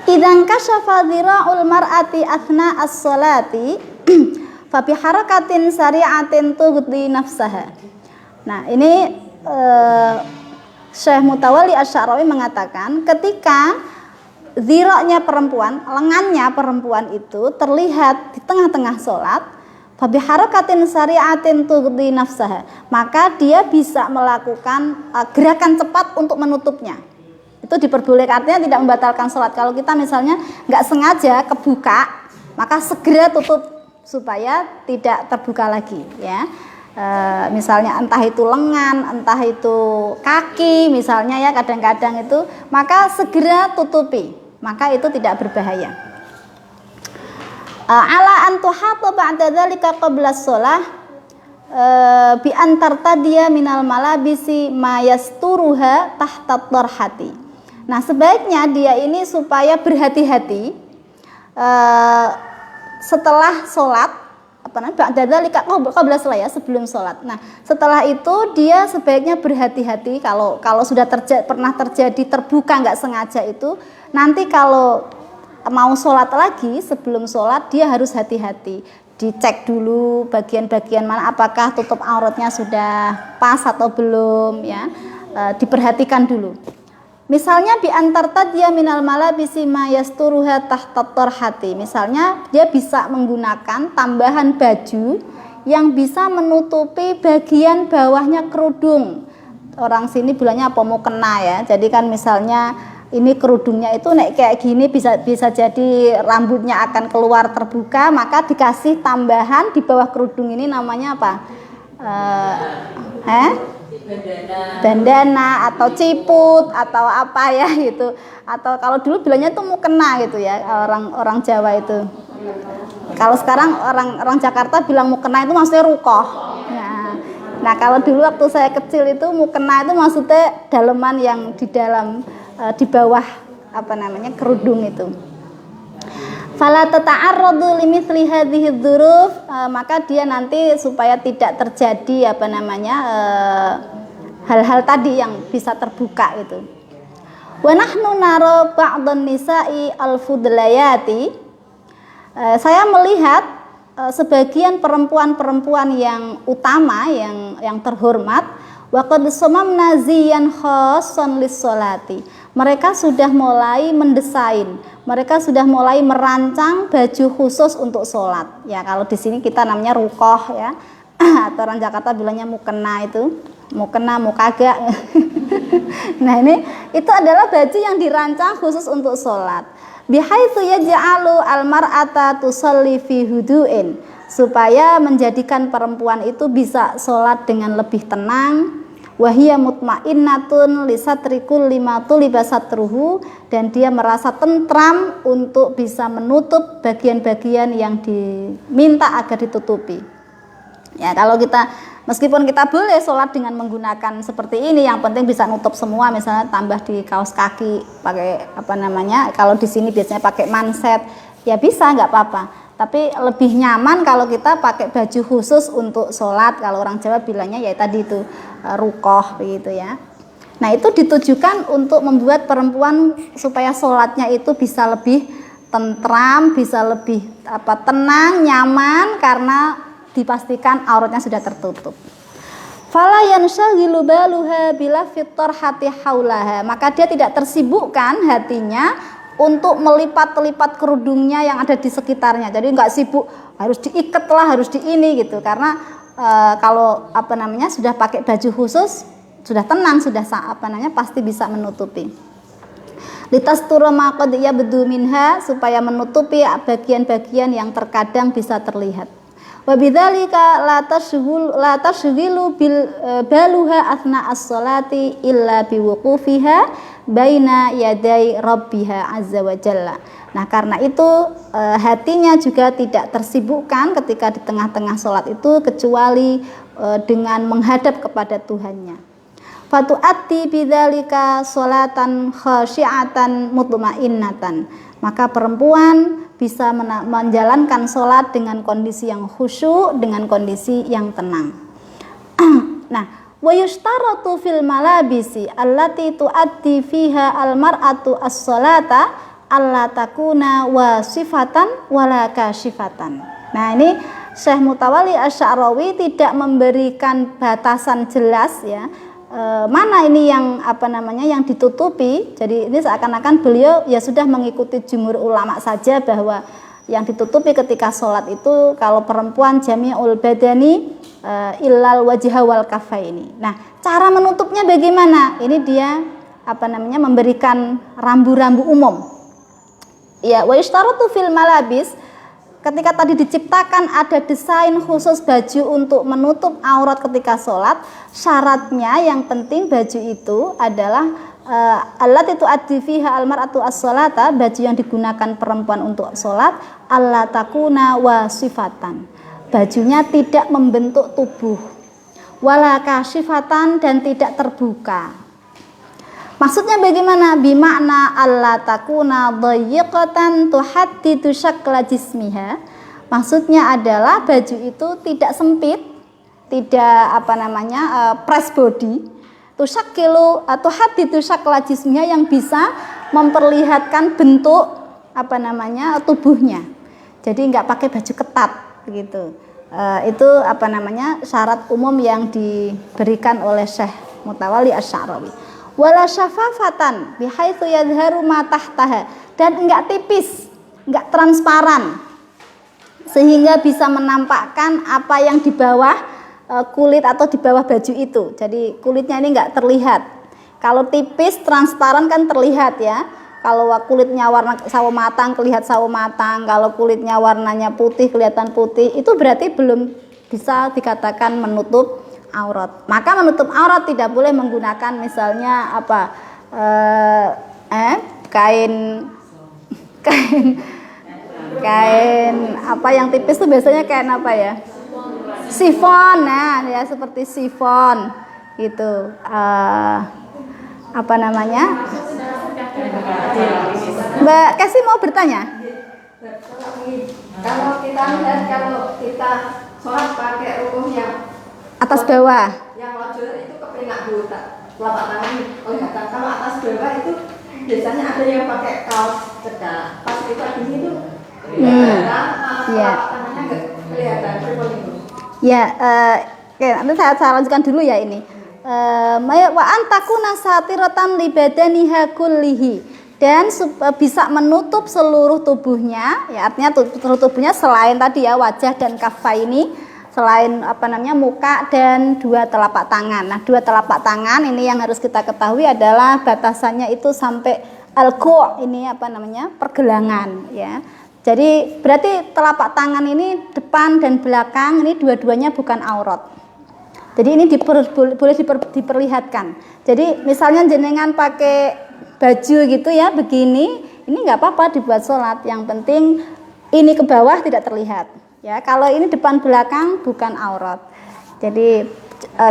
Idzan kasyafa dhira'ul mar'ati athna as-salati fa bi harakatin sari'atin tughdi nafsaha. Nah, ini Syekh Mutawalli Asy-Sya'rawi mengatakan ketika zira'nya perempuan, lengannya perempuan itu terlihat di tengah-tengah sholat, fa bi harakatin sari'atin tughdi nafsaha, maka dia bisa melakukan gerakan cepat untuk menutupnya. Itu diperbolehkan, artinya tidak membatalkan sholat. Kalau kita misalnya nggak sengaja kebuka, maka segera tutup supaya tidak terbuka lagi, ya. Misalnya entah itu lengan, entah itu kaki misalnya, ya, kadang-kadang itu, maka segera tutupi, maka itu tidak berbahaya. Ala an tuhata ba'da dzalika qabla shalah bi an tartadiya minal malabisi ma yasturuha tahta darhati. Nah, sebaiknya dia ini supaya berhati-hati setelah sholat, sebelum sholat. Nah, setelah itu dia sebaiknya berhati-hati kalau sudah pernah terjadi terbuka nggak sengaja itu, nanti kalau mau sholat lagi sebelum sholat dia harus hati-hati, dicek dulu bagian-bagian mana, apakah tutup auratnya sudah pas atau belum, ya, diperhatikan dulu. Misalnya bi antar tadya minal malabisi ma yasturuha tahta tarhati. Misalnya dia bisa menggunakan tambahan baju yang bisa menutupi bagian bawahnya kerudung. Orang sini bilangnya apa, mau kena, ya. Jadi kan misalnya ini kerudungnya itu kayak gini, bisa jadi rambutnya akan keluar terbuka, maka dikasih tambahan di bawah kerudung ini, namanya apa? Bandana atau ciput atau apa, ya, gitu. Atau kalau dulu bilangnya itu mau kena gitu, ya, orang Jawa itu. Kalau sekarang orang Jakarta bilang mau kena itu maksudnya rukoh. Nah, kalau dulu waktu saya kecil itu mau kena itu maksudnya daleman yang di dalam di bawah kerudung itu. Fala tata'arradu limithli hadhihi dzuruf, maka dia nanti supaya tidak terjadi hal-hal tadi yang bisa terbuka itu. Wa nahnu nara ba'dhan nisa'i al-fudlayati, saya melihat sebagian perempuan-perempuan yang utama, yang terhormat, wa qad samamna ziyan khassan lis-sholati. Mereka sudah mulai mendesain, mereka sudah mulai merancang baju khusus untuk sholat. Ya, kalau di sini kita namanya rukoh, ya, atau orang Jakarta bilangnya mukena itu, mukena, mukagak. Nah, itu adalah baju yang dirancang khusus untuk sholat. Bihaitsu yaj'alu al-mar'ata tusalli fi hudu'in, supaya menjadikan perempuan itu bisa sholat dengan lebih tenang. Wahia mutmainnatun lisatrikul limatul libasatruhu, dan dia merasa tentram untuk bisa menutup bagian-bagian yang diminta agar ditutupi. Ya, kalau meskipun kita boleh sholat dengan menggunakan seperti ini, yang penting bisa nutup semua, misalnya tambah di kaos kaki pakai kalau di sini biasanya pakai manset, ya bisa, nggak apa-apa. Tapi lebih nyaman kalau kita pakai baju khusus untuk sholat. Kalau orang Jawa bilangnya ya tadi itu rukoh, begitu, ya. Nah, itu ditujukan untuk membuat perempuan supaya sholatnya itu bisa lebih tentram, bisa lebih tenang, nyaman, karena dipastikan auratnya sudah tertutup. Fala yanshaghilu baluha bila fitarhati haulaha, maka dia tidak tersibukkan hatinya untuk melipat-lipat kerudungnya yang ada di sekitarnya. Jadi nggak sibuk harus diikat lah, harus di ini gitu. Karena kalau sudah pakai baju khusus, sudah tenang, sudah pasti bisa menutupi. Litastura ma qad yabdu minha, supaya menutupi bagian-bagian yang terkadang bisa terlihat. Wa bidzalika la tashghilu bil baluha athna as-salati illa biwuqufiha baina yaday rabbiha azza wa jalla. Nah, karena itu hatinya juga tidak tersibukkan ketika di tengah-tengah sholat itu kecuali dengan menghadap kepada Tuhannya. Fatu'atti bidzalika sholatan khasyi'atan mutmainnatan. Maka perempuan bisa menjalankan sholat dengan kondisi yang khusyuk, dengan kondisi yang tenang. Nah, wa yushtaratu fil malabisi allati tu'addi fiha al-mar'atu as-sholata alla takuna wasifatan wala kasyifatan. Nah, ini Syekh Mutawalli Asy-Sya'rawi tidak memberikan batasan jelas ya. Mana ini yang yang ditutupi. Jadi ini seakan-akan beliau ya sudah mengikuti jumhur ulama saja bahwa yang ditutupi ketika sholat itu kalau perempuan jami'ul badani illal wajha wal kafaini. Nah, cara menutupnya bagaimana? Ini dia memberikan rambu-rambu umum. Ya, wa yashtaratu fil malabis. Ketika tadi diciptakan ada desain khusus baju untuk menutup aurat ketika sholat, syaratnya yang penting baju itu adalah allati tu'addi fiha al-mar'atu as-sholata, baju yang digunakan perempuan untuk sholat, alla takuna wasifatan, bajunya tidak membentuk tubuh, wala kasyifatan, dan tidak terbuka. Maksudnya bagaimana? Bimakna alla takuna dayyiqatan tuhaddidu syakla jismiha. Maksudnya adalah baju itu tidak sempit, tidak press body, tuhaddidu syakla jismiha, yang bisa memperlihatkan bentuk tubuhnya. Jadi enggak pakai baju ketat begitu. Itu syarat umum yang diberikan oleh Syekh Mutawalli Asy-Sya'rawi. Wala syafafatan bihaitsu yadhharu ma tahtaha, dan enggak tipis, enggak transparan sehingga bisa menampakkan apa yang di bawah kulit atau di bawah baju itu. Jadi kulitnya ini enggak terlihat. Kalau tipis transparan kan terlihat ya. Kalau kulitnya warna sawo matang kelihatan sawo matang, kalau kulitnya warnanya putih kelihatan putih, itu berarti belum bisa dikatakan menutup aurat. Maka menutup aurat tidak boleh menggunakan misalnya kain yang tipis itu biasanya kain sifon. Nah, ya seperti sifon gitu. Mbak Kasih mau bertanya?
Kalau kita sholat pakai rukun yang
atas bawah.
Yang lojor itu kepenak telapak tangan kelihatan. Kalau atas bawah itu biasanya ada yang pakai kaos cedak. Pas kita di sini tuh telapak tangannya nggak kelihatan.
Ya, oke, nanti saya lanjutkan dulu ya ini. Wa antakuna satiratan li badaniha kullihi, dan bisa menutup seluruh tubuhnya. Ya, artinya seluruh tubuhnya selain tadi ya wajah dan kafa ini. Selain muka dan dua telapak tangan. Nah, dua telapak tangan ini yang harus kita ketahui adalah batasannya itu sampai al-ku', ini pergelangan ya. Jadi berarti telapak tangan ini depan dan belakang ini dua-duanya bukan aurat. Jadi ini boleh diperlihatkan. Jadi misalnya jenengan pakai baju gitu ya begini, ini nggak apa-apa dibuat sholat. Yang penting ini ke bawah tidak terlihat. Ya, kalau ini depan belakang bukan aurat. Jadi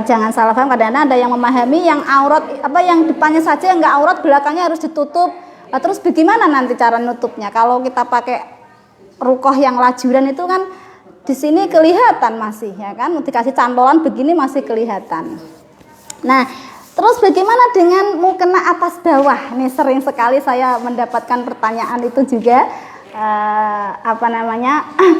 jangan salah paham, kadang-kadang ada yang memahami yang aurat yang depannya saja enggak aurat, belakangnya harus ditutup. Terus bagaimana nanti cara nutupnya? Kalau kita pakai rukoh yang lajuran itu kan di sini kelihatan masih ya kan, dikasih cantolan begini masih kelihatan. Nah, terus bagaimana dengan mukena atas bawah? Ini sering sekali saya mendapatkan pertanyaan itu juga.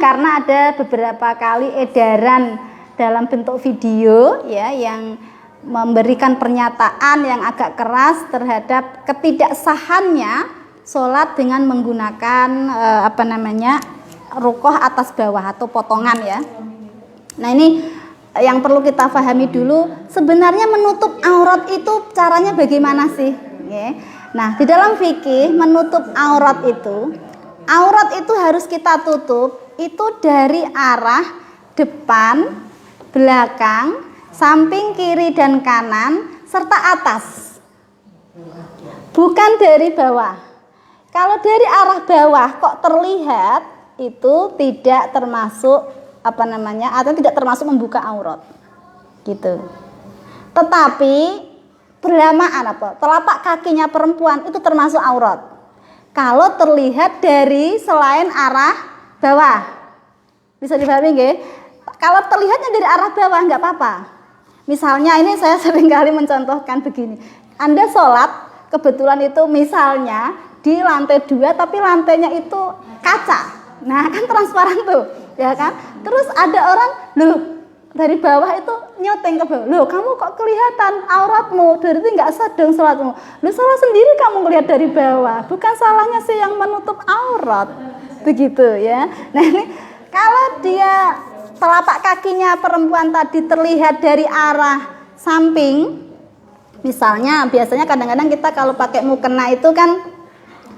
Karena ada beberapa kali edaran dalam bentuk video ya yang memberikan pernyataan yang agak keras terhadap ketidaksahannya sholat dengan menggunakan rukoh atas bawah atau potongan ya. Nah, ini yang perlu kita pahami dulu, sebenarnya menutup aurat itu caranya bagaimana sih? Nah, di dalam fikih menutup aurat itu harus kita tutup itu dari arah depan, belakang, samping kiri dan kanan, serta atas. Bukan dari bawah. Kalau dari arah bawah kok terlihat, itu tidak termasuk atau tidak termasuk membuka aurat. Gitu. Tetapi telapak kakinya perempuan itu termasuk aurat. Kalau terlihat dari selain arah bawah. Bisa dipahami nggih? Kalau terlihatnya dari arah bawah nggak apa-apa. Misalnya ini saya sering kali mencontohkan begini. Anda sholat, kebetulan itu misalnya di lantai 2 tapi lantainya itu kaca. Nah kan transparan tuh, ya kan? Terus ada orang, loh dari bawah itu nyoteng ke bawah. Loh kamu kok kelihatan auratmu, berarti nggak sah dong sholatmu. Loh salah sendiri kamu ngelihat dari bawah, bukan salahnya sih yang menutup aurat. Begitu ya. Nah ini kalau dia telapak kakinya perempuan tadi terlihat dari arah samping, misalnya biasanya kadang-kadang kita kalau pakai mukena itu kan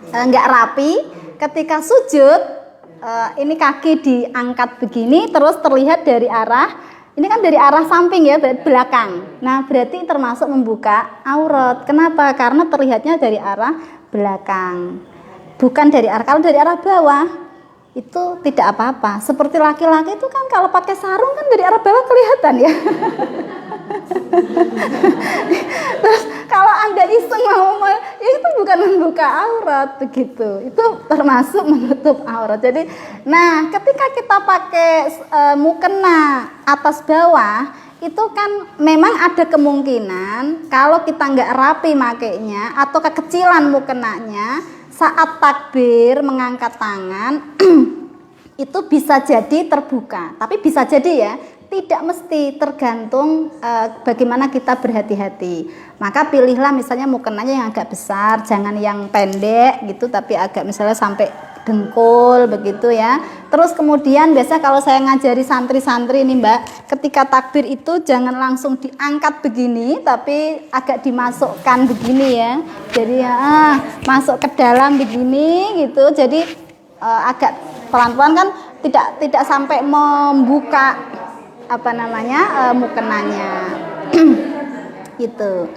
nggak rapi, ketika sujud ini kaki diangkat begini terus terlihat dari arah, ini kan dari arah samping ya, belakang. Nah berarti termasuk membuka aurat. Kenapa? Karena terlihatnya dari arah belakang, bukan dari arah. Kalau dari arah bawah itu tidak apa-apa. Seperti laki-laki itu kan kalau pakai sarung kan dari arah bawah kelihatan ya. Terus kalau Anda iseng ya itu bukan membuka aurat begitu. Itu termasuk menutup aurat. Jadi, nah ketika kita pakai mukena atas bawah itu kan memang ada kemungkinan kalau kita nggak rapi makainya atau kekecilan mukenanya, saat takbir mengangkat tangan itu bisa jadi terbuka, tapi bisa jadi ya, tidak mesti, tergantung bagaimana kita berhati-hati. Maka pilihlah misalnya mukenanya yang agak besar, jangan yang pendek gitu, tapi agak misalnya sampai dengkul begitu ya. Terus kemudian biasa kalau saya ngajari santri-santri nih Mbak, ketika takbir itu jangan langsung diangkat begini, tapi agak dimasukkan begini ya. Jadi ya masuk ke dalam begini gitu. Jadi agak pelan-pelan kan, tidak sampai membuka mukenanya. Gitu.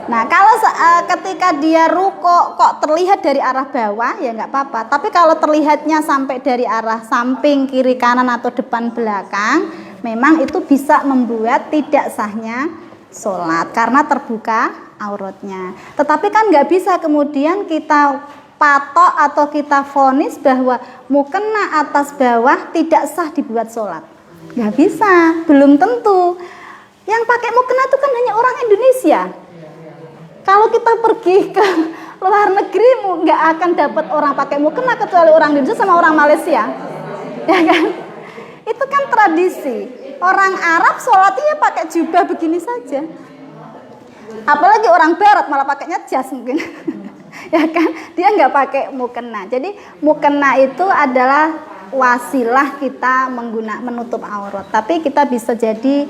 Nah kalau ketika dia ruko kok terlihat dari arah bawah ya nggak apa-apa. Tapi kalau terlihatnya sampai dari arah samping, kiri, kanan atau depan, belakang, memang itu bisa membuat tidak sahnya sholat karena terbuka auratnya. Tetapi kan nggak bisa kemudian kita patok atau kita vonis bahwa mukena atas bawah tidak sah dibuat sholat. Nggak bisa, belum tentu. Yang pakai mukena itu kan hanya orang Indonesia. Kalau kita pergi ke luar negeri nggak akan dapat orang pakai mukena kecuali orang Indonesia sama orang Malaysia, ya kan? Itu kan tradisi. Orang Arab sholatnya pakai jubah begini saja. Apalagi orang Barat malah pakainya jas mungkin, ya kan? Dia nggak pakai mukena. Jadi mukena itu adalah wasilah kita menutup aurat. Tapi kita bisa jadi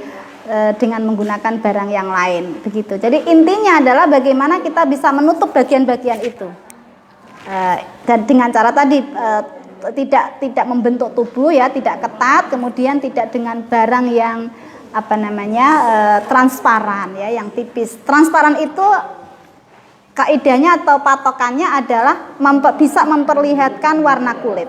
dengan menggunakan barang yang lain begitu. Jadi intinya adalah bagaimana kita bisa menutup bagian-bagian itu dan dengan cara tadi tidak membentuk tubuh ya, tidak ketat, kemudian tidak dengan barang yang transparan ya, yang tipis. Transparan itu kaidahnya atau patokannya adalah bisa memperlihatkan warna kulit.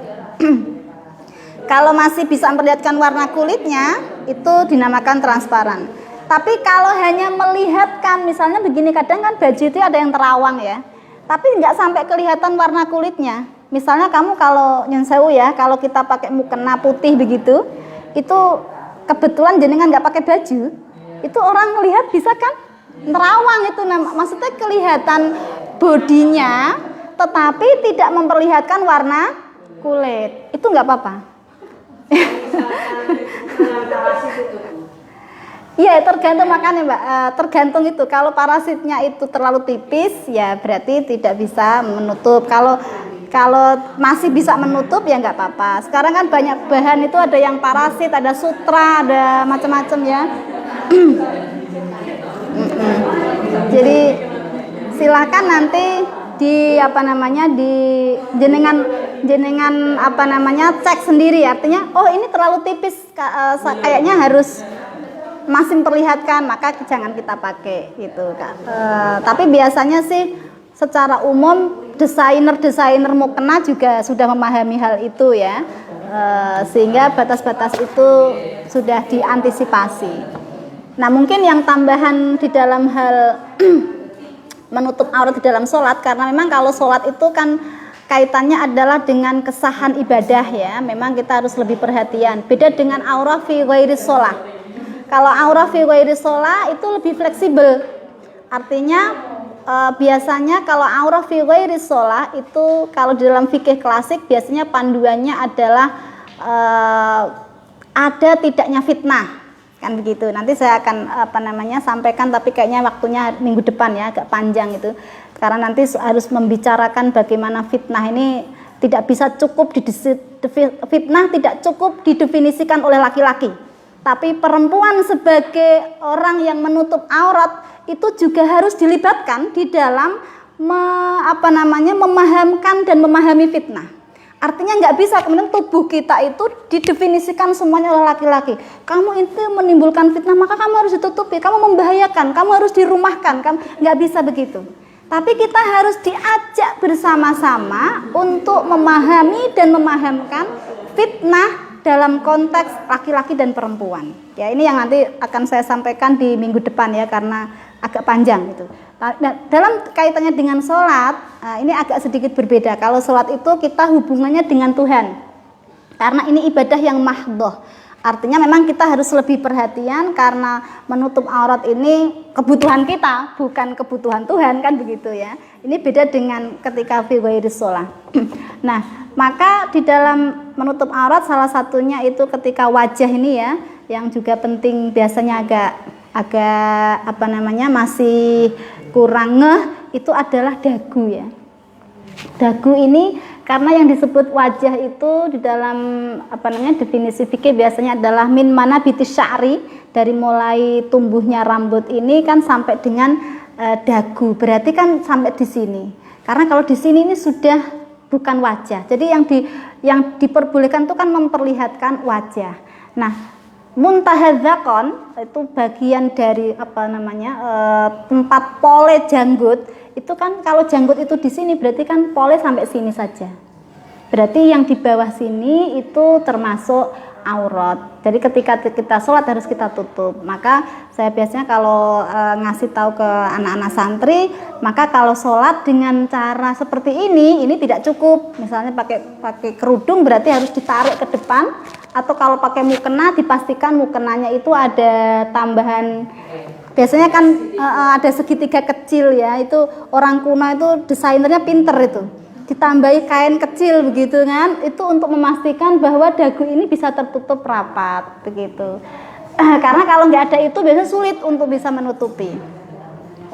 Kalau masih bisa memperlihatkan warna kulitnya, itu dinamakan transparan. Tapi kalau hanya melihatkan, misalnya begini, kadang kan baju itu ada yang terawang ya, tapi nggak sampai kelihatan warna kulitnya. Misalnya kamu kalau nyun sewu ya, kalau kita pakai mukena putih begitu, itu kebetulan jenengan nggak pakai baju, itu orang melihat bisa kan terawang itu, maksudnya kelihatan bodinya, tetapi tidak memperlihatkan warna kulit. Itu nggak apa-apa. Iya, tergantung makanya Mbak, tergantung itu. Kalau parasitnya itu terlalu tipis ya berarti tidak bisa menutup. Kalau masih bisa menutup ya nggak apa-apa. Sekarang kan banyak bahan itu, ada yang parasit, ada sutra, ada macam-macam ya. Jadi silakan nanti di apa namanya di jenengan apa namanya cek sendiri, artinya oh ini terlalu tipis, kayaknya harus masih memperlihatkan, maka jangan kita pakai gitu kan. Tapi biasanya sih secara umum desainer mukena juga sudah memahami hal itu ya, sehingga batas-batas itu sudah diantisipasi. Nah mungkin yang tambahan di dalam hal menutup aurat di dalam sholat, karena memang kalau sholat itu kan kaitannya adalah dengan kesahan ibadah ya, memang kita harus lebih perhatian. Beda dengan aurah fi ghairi sholat. Kalau aurah fi ghairi sholat itu lebih fleksibel, artinya biasanya kalau aurah fi ghairi sholat itu kalau di dalam fikih klasik biasanya panduannya adalah ada tidaknya fitnah. Kan begitu. Nanti saya akan sampaikan, tapi kayaknya waktunya minggu depan ya, agak panjang itu. Karena nanti harus membicarakan bagaimana fitnah ini tidak bisa cukup fitnah tidak cukup didefinisikan oleh laki-laki. Tapi perempuan sebagai orang yang menutup aurat itu juga harus dilibatkan di dalam memahamkan dan memahami fitnah. Artinya nggak bisa kemudian tubuh kita itu didefinisikan semuanya oleh laki-laki. Kamu itu menimbulkan fitnah, maka kamu harus ditutupi. Kamu membahayakan, kamu harus dirumahkan. Nggak bisa begitu. Tapi kita harus diajak bersama-sama untuk memahami dan memahamkan fitnah dalam konteks laki-laki dan perempuan. Ya ini yang nanti akan saya sampaikan di minggu depan ya, karena agak panjang gitu. Nah, dalam kaitannya dengan sholat, ini agak sedikit berbeda. Kalau sholat itu kita hubungannya dengan Tuhan, karena ini ibadah yang mahdhoh. Artinya memang kita harus lebih perhatian, karena menutup aurat ini kebutuhan kita, bukan kebutuhan Tuhan, kan begitu ya. Ini beda dengan ketika fi ghairi sholat. Nah, maka di dalam menutup aurat salah satunya itu ketika wajah ini ya, yang juga penting, biasanya agak masih kurang ngeh, itu adalah dagu ya. Dagu ini karena yang disebut wajah itu di dalam definisi fikih biasanya adalah min manabitis sya'ri, dari mulai tumbuhnya rambut ini kan sampai dengan dagu, berarti kan sampai di sini. Karena kalau di sini ini sudah bukan wajah. Jadi yang diperbolehkan itu kan memperlihatkan wajah. Nah, muntahadzakon itu bagian dari tempat pole janggut. Itu kan kalau janggut itu di sini berarti kan pole sampai sini saja. Berarti yang di bawah sini itu termasuk aurat. Jadi ketika kita sholat harus kita tutup. Maka saya biasanya kalau ngasih tahu ke anak-anak santri, maka kalau sholat dengan cara seperti ini tidak cukup. Misalnya pakai kerudung berarti harus ditarik ke depan. Atau kalau pakai mukena dipastikan mukenanya itu ada tambahan, biasanya kan ada segitiga kecil ya, itu orang kuno itu desainernya pinter itu, ditambahi kain kecil begitu kan, itu untuk memastikan bahwa dagu ini bisa tertutup rapat begitu. Karena kalau nggak ada itu biasanya sulit untuk bisa menutupi.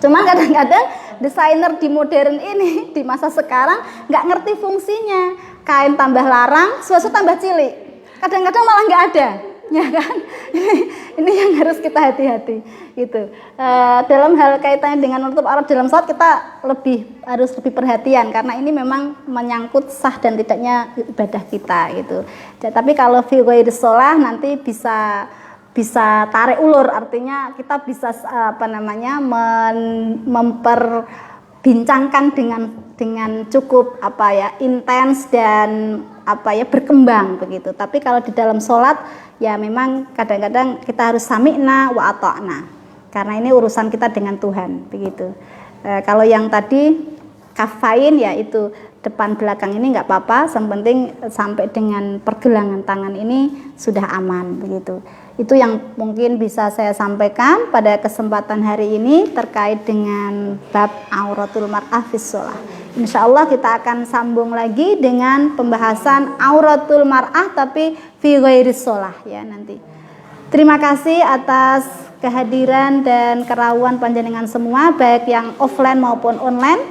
Cuma kadang-kadang desainer di modern ini di masa sekarang nggak ngerti fungsinya, kain tambah larang, suatu tambah cilik. Kadang-kadang malah nggak ada, ya kan? Ini yang harus kita hati-hati, gitu. Dalam hal kaitannya dengan menutup aurat dalam sholat kita harus lebih perhatian, karena ini memang menyangkut sah dan tidaknya ibadah kita, gitu. Tapi kalau fi ghairi sholat nanti bisa tarik ulur, artinya kita bisa memperbincangkan dengan cukup intens dan berkembang begitu. Tapi kalau di dalam sholat ya memang kadang-kadang kita harus sami'na wa ata'na, karena ini urusan kita dengan Tuhan begitu. Kalau yang tadi kafain ya itu depan belakang ini nggak apa-apa, yang penting sampai dengan pergelangan tangan ini sudah aman begitu. Itu yang mungkin bisa saya sampaikan pada kesempatan hari ini terkait dengan bab auratul mar'ah fis shalah. Insyaallah kita akan sambung lagi dengan pembahasan auratul mar'ah tapi fi ghairi shalah ya nanti. Terima kasih atas kehadiran dan kerawan panjenengan semua, baik yang offline maupun online.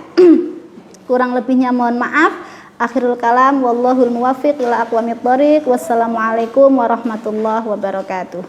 Kurang lebihnya mohon maaf. Akhirul kalam wallahul muwaffiq ila aqwamit thoriq. Wassalamualaikum warahmatullahi wabarakatuh.